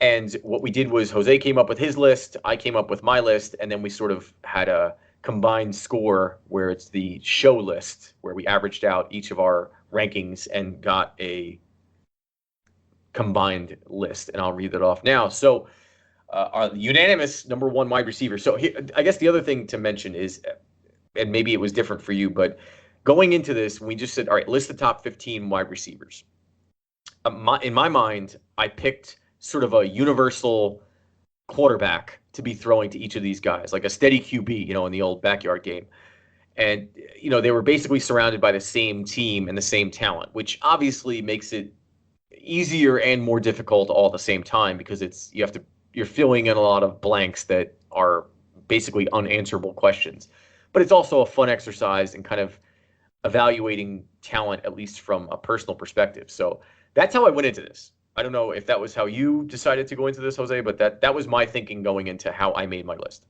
And what we did was Jose came up with his list. I came up with my list. And then we sort of had a combined score where it's the show list, where we averaged out each of our rankings and got a combined list, and I'll read that off now. So our unanimous number one wide receiver. So I guess the other thing to mention is, and maybe it was different for you, but going into this, we just said, all right, list the top 15 wide receivers. In my mind, I picked sort of a universal quarterback to be throwing to each of these guys, like a steady QB, in the old backyard game. And, they were basically surrounded by the same team and the same talent, which obviously makes it easier and more difficult all at the same time, because you're filling in a lot of blanks that are basically unanswerable questions. But it's also a fun exercise in kind of evaluating talent, at least from a personal perspective. So that's how I went into this. I don't know if that was how you decided to go into this, Jose, but that was my thinking going into how I made my list.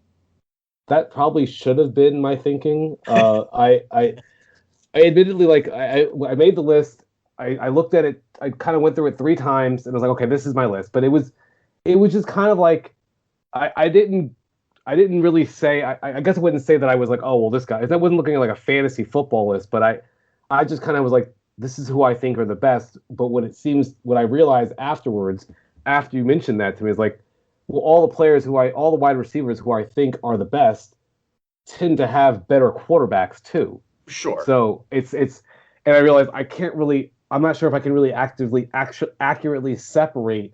That probably should have been my thinking. I admittedly, I made the list. I looked at it. I kind of went through it 3 times, and I was like, okay, this is my list. But it was just kind of like I didn't really say. I guess I wouldn't say that I was like, oh well, this guy. I wasn't looking at like a fantasy football list, but I just kind of was like, this is who I think are the best. But what I realized afterwards, after you mentioned that to me, is like, well, all the wide receivers who I think are the best tend to have better quarterbacks too. Sure. So and I realized I'm not sure if I can really accurately separate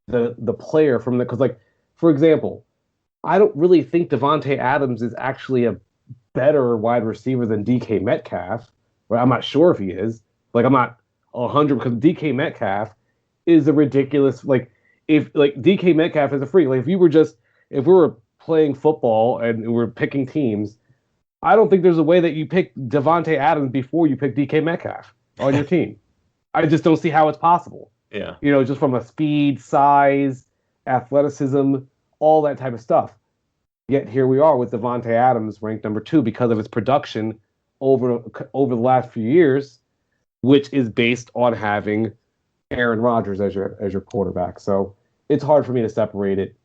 the player from because, like, for example, I don't really think Devontae Adams is actually a better wide receiver than DK Metcalf. Right? I'm not sure if he is. Like, I'm not 100 because DK Metcalf is a ridiculous, like, if like DK Metcalf is a freak. Like, if we were playing football and we were picking teams, I don't think there's a way that you pick Devontae Adams before you pick DK Metcalf on your team. I just don't see how it's possible. Yeah. Just from a speed, size, athleticism, all that type of stuff. Yet here we are with Devontae Adams ranked number 2 because of his production over the last few years, which is based on having Aaron Rodgers as your quarterback. So it's hard for me to separate it.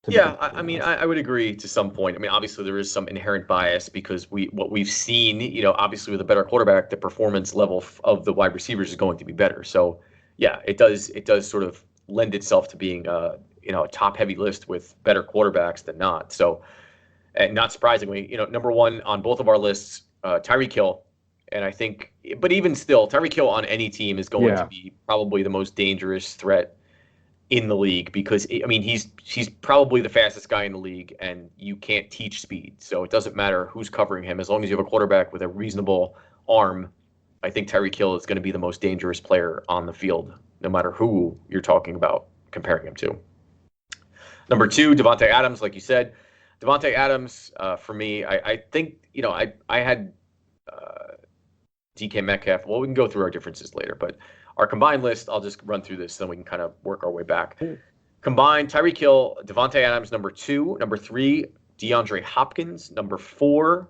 Yeah, I mean, I would agree to some point. I mean, obviously there is some inherent bias because what we've seen, obviously with a better quarterback, the performance level of the wide receivers is going to be better. So yeah, it does sort of lend itself to being a top heavy list with better quarterbacks than not. So, and not surprisingly, number 1 on both of our lists, Tyreek Hill. And I think, but even still, Tyreek Hill on any team is going to be probably the most dangerous threat in the league because, I mean, he's probably the fastest guy in the league, and you can't teach speed. So it doesn't matter who's covering him. As long as you have a quarterback with a reasonable arm, I think Tyreek Hill is going to be the most dangerous player on the field, no matter who you're talking about comparing him to. Number 2, Devontae Adams, like you said. Devontae Adams, for me, I think, I had DK Metcalf. Well, we can go through our differences later, but our combined list, I'll just run through this so then we can kind of work our way back. Combined, Tyreek Hill, Devontae Adams, number 2. Number 3, DeAndre Hopkins. Number 4,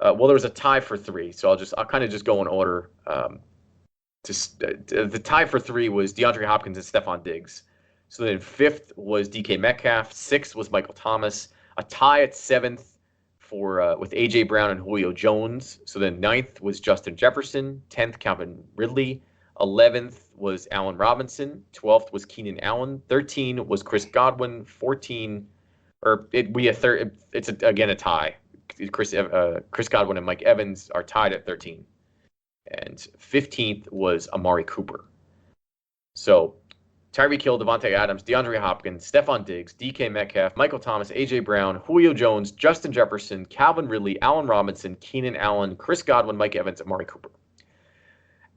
well, there was a tie for 3, so I'll kind of just go in order. The tie for 3 was DeAndre Hopkins and Stephon Diggs. So then 5th was DK Metcalf. 6th was Michael Thomas. A tie at 7th with A.J. Brown and Julio Jones. So then 9th was Justin Jefferson. 10th, Calvin Ridley. 11th was Allen Robinson. 12th was Keenan Allen. 13 was Chris Godwin. 14, it's again a tie. Chris Godwin and Mike Evans are tied at 13. And 15th was Amari Cooper. So Tyreek Hill, Devontae Adams, DeAndre Hopkins, Stephon Diggs, DK Metcalf, Michael Thomas, A.J. Brown, Julio Jones, Justin Jefferson, Calvin Ridley, Allen Robinson, Keenan Allen, Chris Godwin, Mike Evans, Amari Cooper.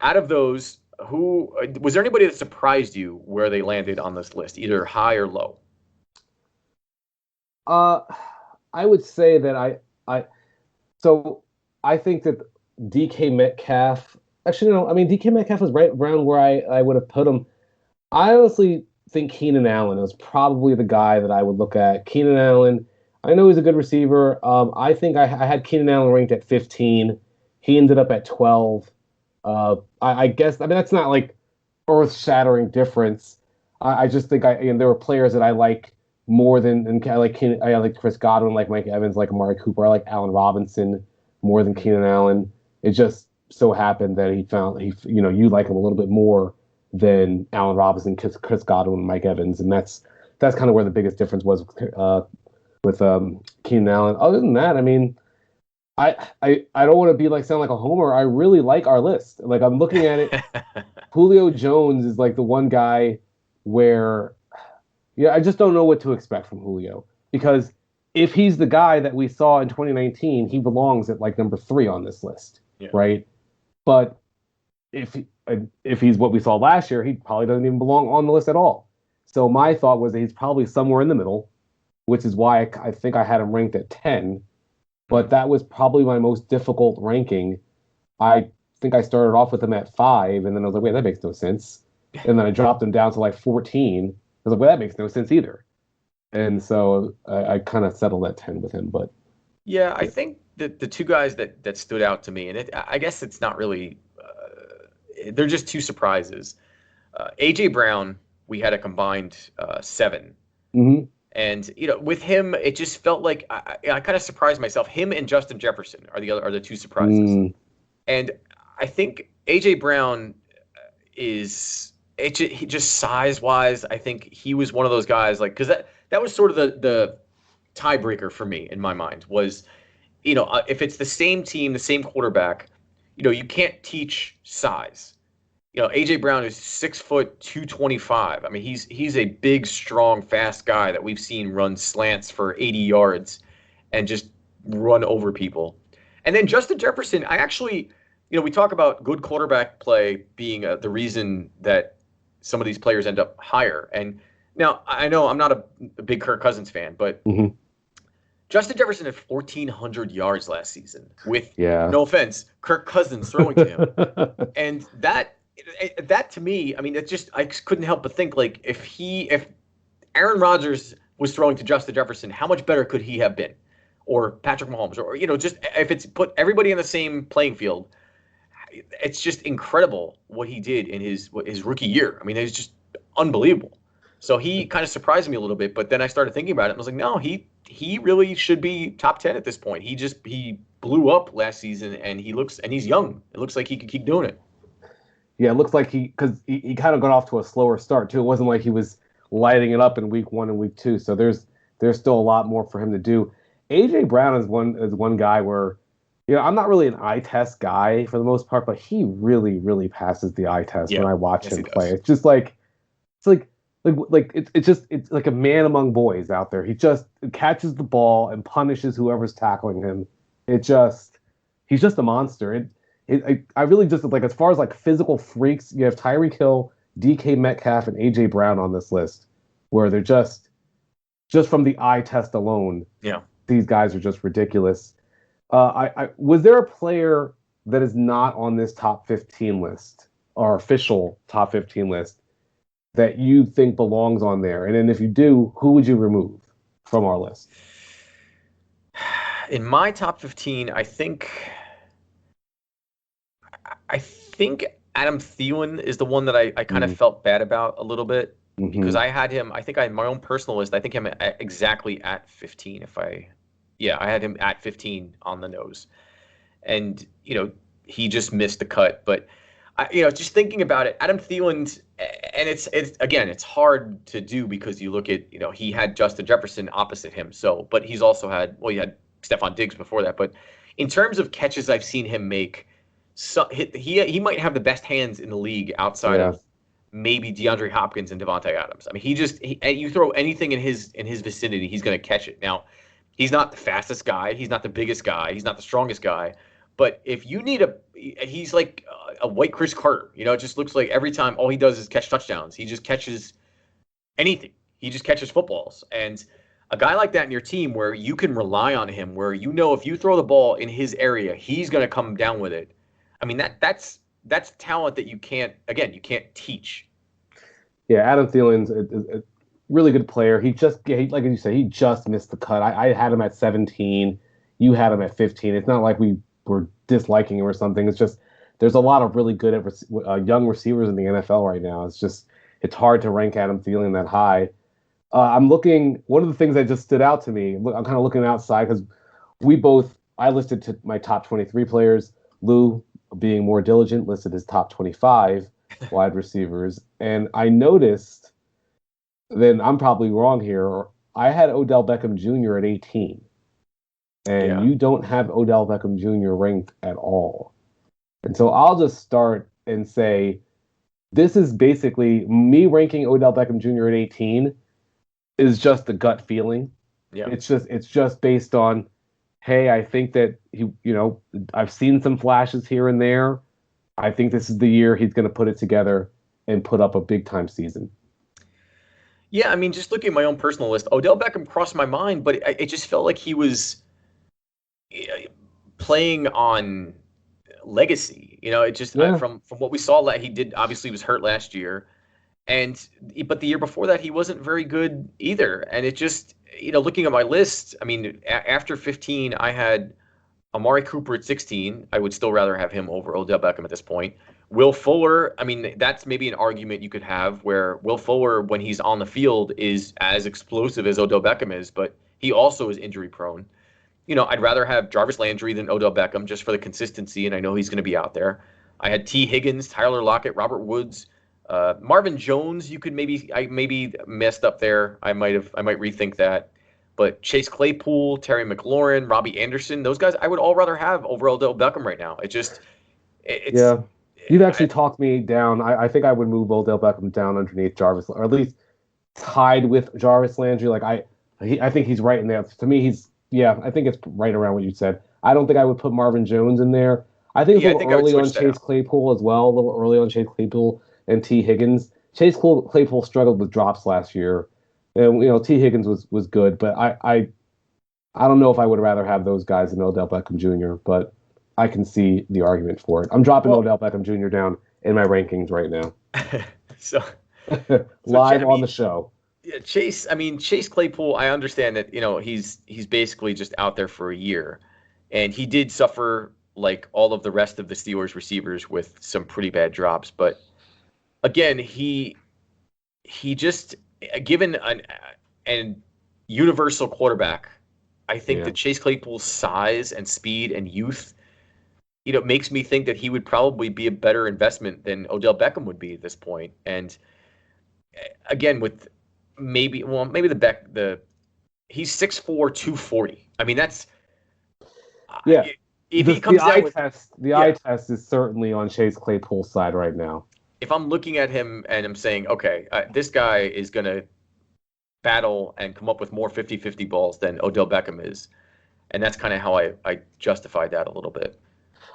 Out of those, was there anybody that surprised you where they landed on this list, either high or low? I would say that I think that DK Metcalf. Actually, no. I mean, DK Metcalf was right around where I would have put him. I honestly think Keenan Allen is probably the guy that I would look at. Keenan Allen, I know he's a good receiver. I think I had Keenan Allen ranked at 15. He ended up at 12. I guess, I mean, that's not like earth-shattering difference. I just think there were players that I like more than I like Chris Godwin, like Mike Evans, like Amari Cooper. I like Allen Robinson more than Keenan Allen. It just so happened that you like him a little bit more than Allen Robinson, Chris Godwin, and Mike Evans, and that's kind of where the biggest difference was with Keenan Allen. Other than that, I mean, I don't want to sound like a homer. I really like our list. Like, I'm looking at it. Julio Jones is like the one guy where, I just don't know what to expect from Julio, because if he's the guy that we saw in 2019, he belongs at like number 3 on this list, right? But if he's what we saw last year, he probably doesn't even belong on the list at all. So my thought was that he's probably somewhere in the middle, which is why I think I had him ranked at 10. But that was probably my most difficult ranking. I think I started off with him at 5, and then I was like, wait, that makes no sense. And then I dropped him down to like 14. I was like, well, that makes no sense either. And so I kind of settled at 10 with him. But yeah, I think that the two guys that stood out to me, and I guess it's not really, they're just two surprises. A.J. Brown, we had a combined 7. Mm-hmm. And with him, it just felt like I kind of surprised myself. Him and Justin Jefferson are the 2 surprises. And I think AJ Brown is he just size wise. I think he was one of those guys like because that was sort of the tiebreaker for me in my mind was if it's the same team, the same quarterback, you can't teach size. AJ Brown is 6', 225. I mean, he's a big, strong, fast guy that we've seen run slants for 80 yards and just run over people. And then Justin Jefferson, I actually, we talk about good quarterback play being the reason that some of these players end up higher. And now I know I'm not a big Kirk Cousins fan, but Justin Jefferson had 1,400 yards last season with, no offense, Kirk Cousins throwing to him. And that to me, I mean, I just couldn't help but think like if Aaron Rodgers was throwing to Justin Jefferson, how much better could he have been? Or Patrick Mahomes, or just if it's put everybody in the same playing field, it's just incredible what he did in his rookie year. I mean, it was just unbelievable. So he kind of surprised me a little bit, but then I started thinking about it and I was like, no, he really should be top 10 at this point. He blew up last season and he's young. It looks like he could keep doing it. Yeah, it looks like he kind of got off to a slower start too. It wasn't like he was lighting it up in week 1 and week 2. So there's still a lot more for him to do. AJ Brown is one guy where, I'm not really an eye test guy for the most part, but he really, really passes the eye test when I watch him play. It's just it's like a man among boys out there. He just catches the ball and punishes whoever's tackling him. He's just a monster. I really just like, as far as like physical freaks, you have Tyreek Hill, DK Metcalf, and AJ Brown on this list, where they're just from the eye test alone. Yeah, these guys are just ridiculous. Was there a player that is not on this top 15 list, our official top 15 list, that you think belongs on there? And then if you do, who would you remove from our list? In my top 15, I think Adam Thielen is the one that I kind of felt bad about a little bit because I had him. I think I had my own personal list. I think I'm exactly at 15. I had him at 15 on the nose, and he just missed the cut. But just thinking about it, Adam Thielen, and it's hard to do because you look at he had Justin Jefferson opposite him. So, but he's also had he had Stephon Diggs before that. But in terms of catches I've seen him make. So he might have the best hands in the league outside of maybe DeAndre Hopkins and Devontae Adams. I mean, you throw anything in his vicinity, he's going to catch it. Now, he's not the fastest guy, he's not the biggest guy, he's not the strongest guy, but if you need he's like a white Chris Carter. It just looks like every time all he does is catch touchdowns. He just catches anything. He just catches footballs. And a guy like that in your team where you can rely on him, where if you throw the ball in his area, he's going to come down with it. I mean, that's talent that you can't teach. Yeah, Adam Thielen's a really good player. Like you say, he just missed the cut. I had him at 17. You had him at 15. It's not like we were disliking him or something. It's just there's a lot of really good young receivers in the NFL right now. It's hard to rank Adam Thielen that high. I'm looking. One of the things that just stood out to me. I'm kind of looking outside because I listed to my top 23 players. Lou, being more diligent, listed his top 25 wide receivers. And I noticed, then I'm probably wrong here, I had Odell Beckham Jr. at 18. And you don't have Odell Beckham Jr. ranked at all. And so I'll just start and say, this is basically me ranking Odell Beckham Jr. at 18 is just a gut feeling. Yeah. It's just based on, hey, I think that I've seen some flashes here and there. I think this is the year he's going to put it together and put up a big time season. Yeah, I mean, just looking at my own personal list, Odell Beckham crossed my mind, but it just felt like he was playing on legacy. From what we saw, he did obviously was hurt last year, but the year before that he wasn't very good either, and it just. Looking at my list, I mean, after 15, I had Amari Cooper at 16. I would still rather have him over Odell Beckham at this point. Will Fuller, I mean, that's maybe an argument you could have where Will Fuller, when he's on the field, is as explosive as Odell Beckham is, but he also is injury prone. I'd rather have Jarvis Landry than Odell Beckham just for the consistency, and I know he's going to be out there. I had T. Higgins, Tyler Lockett, Robert Woods, Marvin Jones. You could I maybe messed up there. I might rethink that. But Chase Claypool, Terry McLaurin, Robbie Anderson, those guys I would all rather have over Odell Beckham right now. It's yeah. You've actually talked me down. I think I would move Odell Beckham down underneath Jarvis, or at least tied with Jarvis Landry. Like I think he's right in there. To me, I think it's right around what you said. I don't think I would put Marvin Jones in there. I think it's a little early on Chase Claypool as well. A little early on Chase Claypool and T. Higgins. Chase Claypool struggled with drops last year. And T. Higgins was good, but I don't know if I would rather have those guys than Odell Beckham Jr., but I can see the argument for it. I'm dropping Odell Beckham Jr. down in my rankings right now. so live on the show. Yeah, Chase Claypool, I understand that, he's basically just out there for a year. And he did suffer like all of the rest of the Steelers receivers with some pretty bad drops, but again, he just given an universal quarterback, I think that Chase Claypool's size and speed and youth, makes me think that he would probably be a better investment than Odell Beckham would be at this point. And again, with maybe he's 6'4", 240. I mean, that's if he comes down with the eye test is certainly on Chase Claypool's side right now. If I'm looking at him and I'm saying, okay, this guy is going to battle and come up with more 50-50 balls than Odell Beckham is. And that's kind of how I justified that a little bit.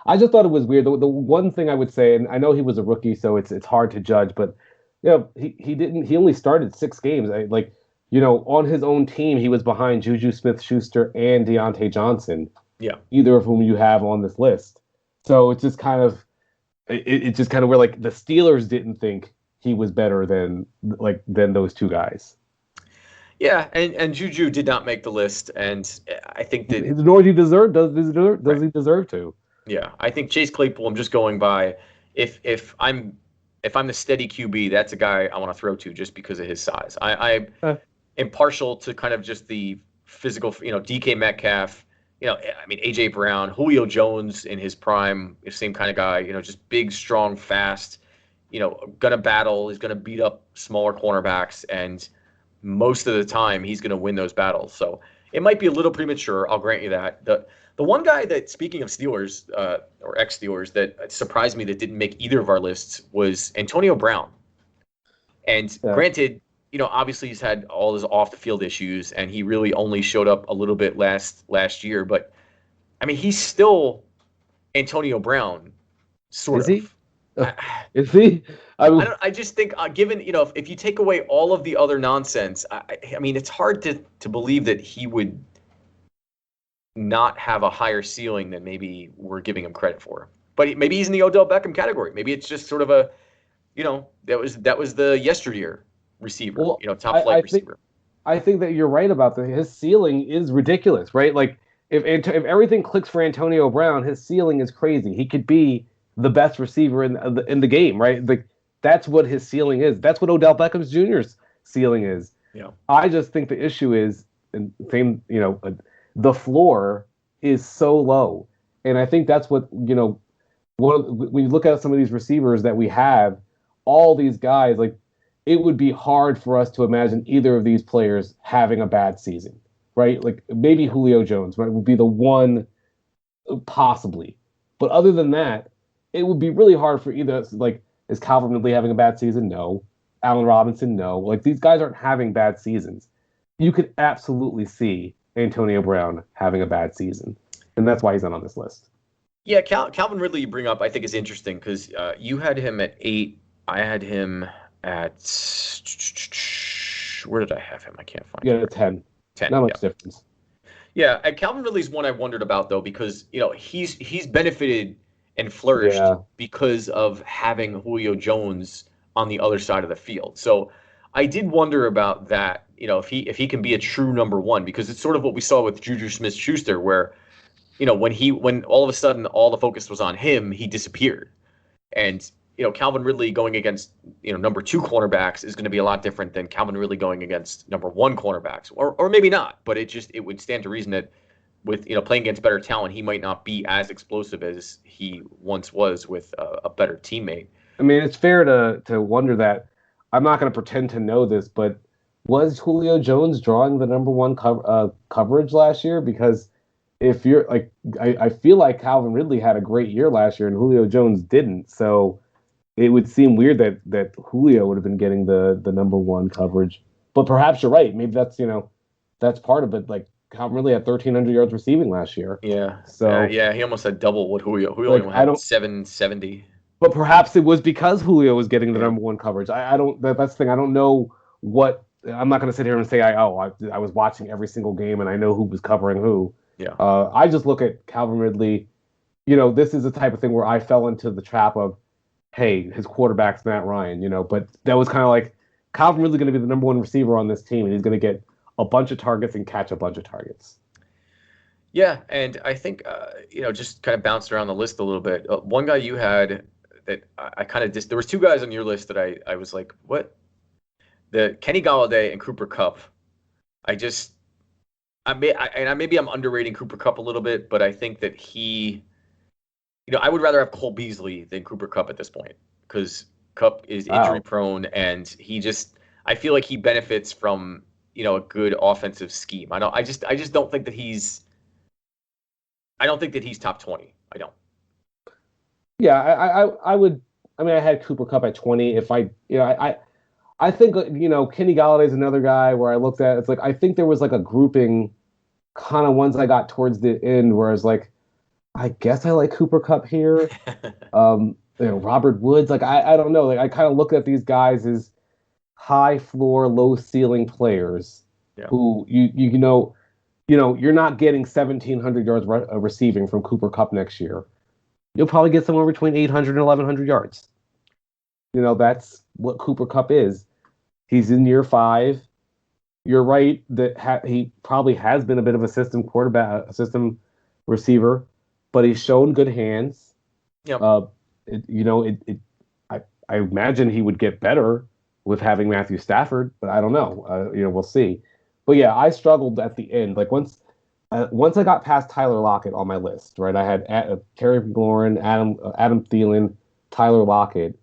I just thought it was weird. The one thing I would say, and I know he was a rookie, so it's hard to judge, but he only started 6 games. On his own team, he was behind Juju Smith-Schuster and Deontay Johnson. Yeah. Either of whom you have on this list. So it's just kind of where like the Steelers didn't think he was better than those two guys. Yeah, and Juju did not make the list, and I think that nor does he deserve. Does he deserve to? Yeah, I think Chase Claypool. I'm just going by if I'm the steady QB, that's a guy I want to throw to just because of his size. I am partial to kind of just the physical. DK Metcalf. AJ Brown, Julio Jones in his prime, same kind of guy, just big, strong, fast, gonna battle. He's gonna beat up smaller cornerbacks, and most of the time he's gonna win those battles. So it might be a little premature. I'll grant you that. The one guy that, speaking of Steelers, or ex-Steelers, that surprised me that didn't make either of our lists was Antonio Brown. And granted, obviously he's had all his off-the-field issues, and he really only showed up a little bit last year. But, I mean, he's still Antonio Brown, sort of. Is he? Is he? I just think, given, if you take away all of the other nonsense, I mean, it's hard to believe that he would not have a higher ceiling than maybe we're giving him credit for. But maybe he's in the Odell Beckham category. Maybe it's just sort of a, that was the yesteryear receiver, top flight receiver. I think that you're right about that. His ceiling is ridiculous, right? Like if everything clicks for Antonio Brown, his ceiling is crazy. He could be the best receiver in the game, right? Like that's what his ceiling is. That's what Odell Beckham Jr.'s ceiling is. Yeah. I just think the issue is, the floor is so low, and I think that's what when you look at some of these receivers that we have, all these guys, like, it would be hard for us to imagine either of these players having a bad season, right? Like maybe Julio Jones, right, would be the one, possibly. But other than that, it would be really hard for either, like, is Calvin Ridley having a bad season? No. Allen Robinson? No. Like, these guys aren't having bad seasons. You could absolutely see Antonio Brown having a bad season, and that's why he's not on this list. Yeah, Calvin Ridley you bring up, I think, is interesting because you had him at 8. I had him at, where did I have him? I can't find it. Yeah, 10. 10. Not much difference. Yeah, and Calvin Ridley's one I wondered about, though, because, he's benefited and flourished because of having Julio Jones on the other side of the field. So I did wonder about that, if he can be a true number one, because it's sort of what we saw with Juju Smith-Schuster, where, when all of a sudden all the focus was on him, he disappeared. And Calvin Ridley going against, number 2 cornerbacks is going to be a lot different than Calvin Ridley going against number 1 cornerbacks, or maybe not, but it would stand to reason that with playing against better talent, he might not be as explosive as he once was with a better teammate. I mean, it's fair to wonder that. I'm not going to pretend to know this, but was Julio Jones drawing the number one coverage last year? Because if you're like, I feel like Calvin Ridley had a great year last year and Julio Jones didn't. So it would seem weird that Julio would have been getting the number one coverage. But perhaps you're right. Maybe that's part of it. Like Calvin Ridley had 1,300 yards receiving last year. Yeah. So yeah, he almost had double what Julio like, only had 770. But perhaps it was because Julio was getting the number one coverage. I don't. That's the thing. I don't know what. I'm not going to sit here and say I was watching every single game and I know who was covering who. Yeah. I just look at Calvin Ridley. This is the type of thing where I fell into the trap of, hey, his quarterback's Matt Ryan. But that was kind of like Calvin Ridley going to be the number one receiver on this team, and he's going to get a bunch of targets and catch a bunch of targets. Yeah, and I think just kind of bounced around the list a little bit. One guy you had that I kind of there was two guys on your list that I was like, what? The Kenny Golladay and Cooper Kupp. Maybe I'm underrating Cooper Kupp a little bit, but I think that he, I would rather have Cole Beasley than Cooper Kupp at this point because Kupp is injury prone and I feel like he benefits from a good offensive scheme. I just don't think that he's top 20. I don't. Yeah, I would. I mean, I had Cooper Kupp at 20. If I think Kenny Golladay is another guy where I looked at. It's like I think there was like a grouping, kind of ones I got towards the end where I was like, I guess I like Cooper Kupp here. Robert Woods. Like I don't know. Like I kind of look at these guys as high floor, low ceiling players who you're not getting 1,700 yards receiving from Cooper Kupp next year. You'll probably get somewhere between 800 and 1,100 yards. That's what Cooper Kupp is. He's in year 5. You're right that he probably has been a bit of a system quarterback, a system receiver, but he's shown good hands. Yep. I imagine he would get better with having Matthew Stafford, but I don't know. We'll see. But yeah, I struggled at the end. Like once I got past Tyler Lockett on my list, right? I had Terry McLaurin, Adam Thielen, Tyler Lockett.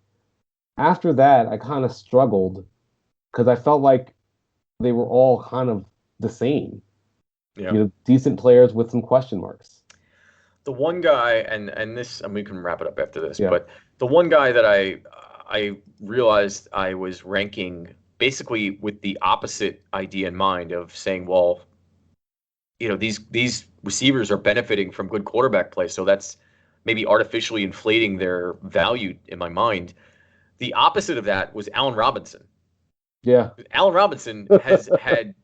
After that, I kind of struggled because I felt like they were all kind of the same. Yeah. Decent players with some question marks. The one guy, and this, and we can wrap it up after this, but the one guy that I realized I was ranking basically with the opposite idea in mind of saying, well, these receivers are benefiting from good quarterback play, so that's maybe artificially inflating their value in my mind. The opposite of that was Allen Robinson. Yeah, Allen Robinson has had.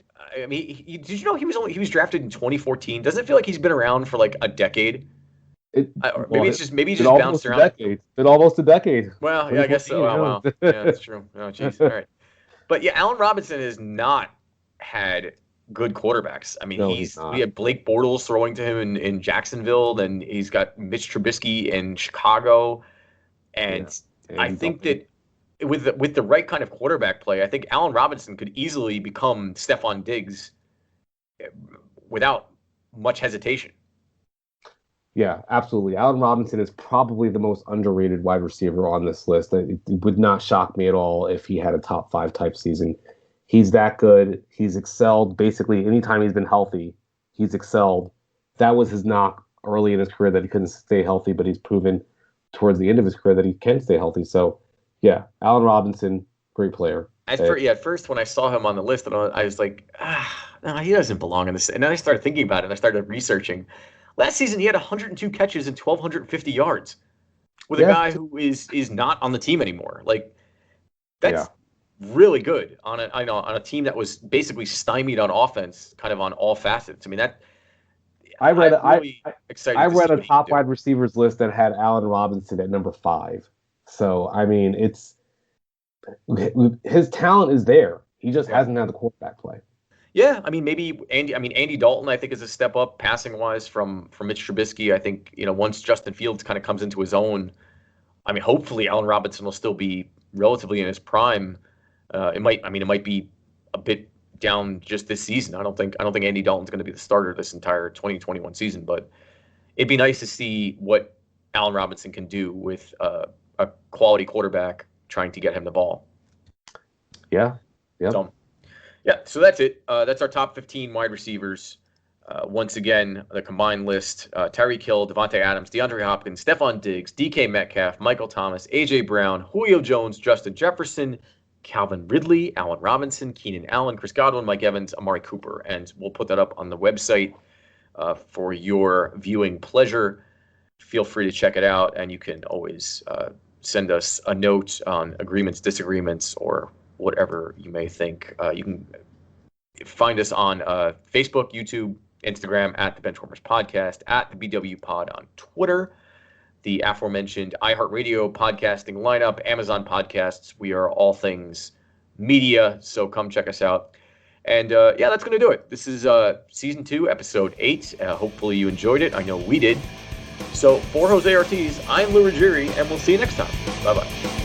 I mean, did you know he was drafted in 2014? Doesn't it feel like he's been around for like a decade? Maybe he's just bounced around. It's been almost a decade. Well, yeah, I guess so. Oh, wow. Yeah, that's true. Oh, jeez. All right. But yeah, Allen Robinson has not had good quarterbacks. I mean, we had Blake Bortles throwing to him in Jacksonville, then he's got Mitch Trubisky in Chicago, and I think that with the right kind of quarterback play, I think Allen Robinson could easily become Stephon Diggs without much hesitation. Yeah, absolutely. Allen Robinson is probably the most underrated wide receiver on this list. It would not shock me at all if he had a top 5 type season. He's that good. He's excelled basically anytime he's been healthy. He's excelled. That was his knock early in his career that he couldn't stay healthy, but he's proven towards the end of his career that he can stay healthy. So, yeah, Allen Robinson, great player. At first, when I saw him on the list, I was like, no, he doesn't belong in this. And then I started thinking about it, and I started researching. Last season, he had 102 catches and 1,250 yards with a guy who is not on the team anymore. Like, that's really good on a team that was basically stymied on offense, kind of on all facets. I mean, I read a top wide receivers list that had Allen Robinson at number 5. So, I mean, his talent is there. He just hasn't had the quarterback play. Yeah, I mean, maybe Andy Dalton, I think, is a step up passing wise from Mitch Trubisky. I think, once Justin Fields kind of comes into his own, I mean, hopefully Allen Robinson will still be relatively in his prime. It might be a bit down just this season. I don't think Andy Dalton's going to be the starter this entire 2021 season, but it'd be nice to see what Allen Robinson can do with a quality quarterback trying to get him the ball. Yeah. So that's it. That's our top 15 wide receivers. Once again, the combined list: Tyreek Hill, Devontae Adams, DeAndre Hopkins, Stephon Diggs, DK Metcalf, Michael Thomas, A.J. Brown, Julio Jones, Justin Jefferson, Calvin Ridley, Allen Robinson, Keenan Allen, Chris Godwin, Mike Evans, Amari Cooper. And we'll put that up on the website for your viewing pleasure. Feel free to check it out, and you can always send us a note on agreements, disagreements, or whatever you may think. You can find us on Facebook, YouTube, Instagram at the Benchwarmerz Podcast, at the BW Pod on Twitter, the aforementioned iHeartRadio podcasting lineup, Amazon Podcasts. We are all things media, so come check us out. And that's going to do it. This is Season 2, Episode 8. Hopefully you enjoyed it. I know we did. So for Jose Ortiz, I'm Lou Ruggieri, and we'll see you next time. Bye-bye.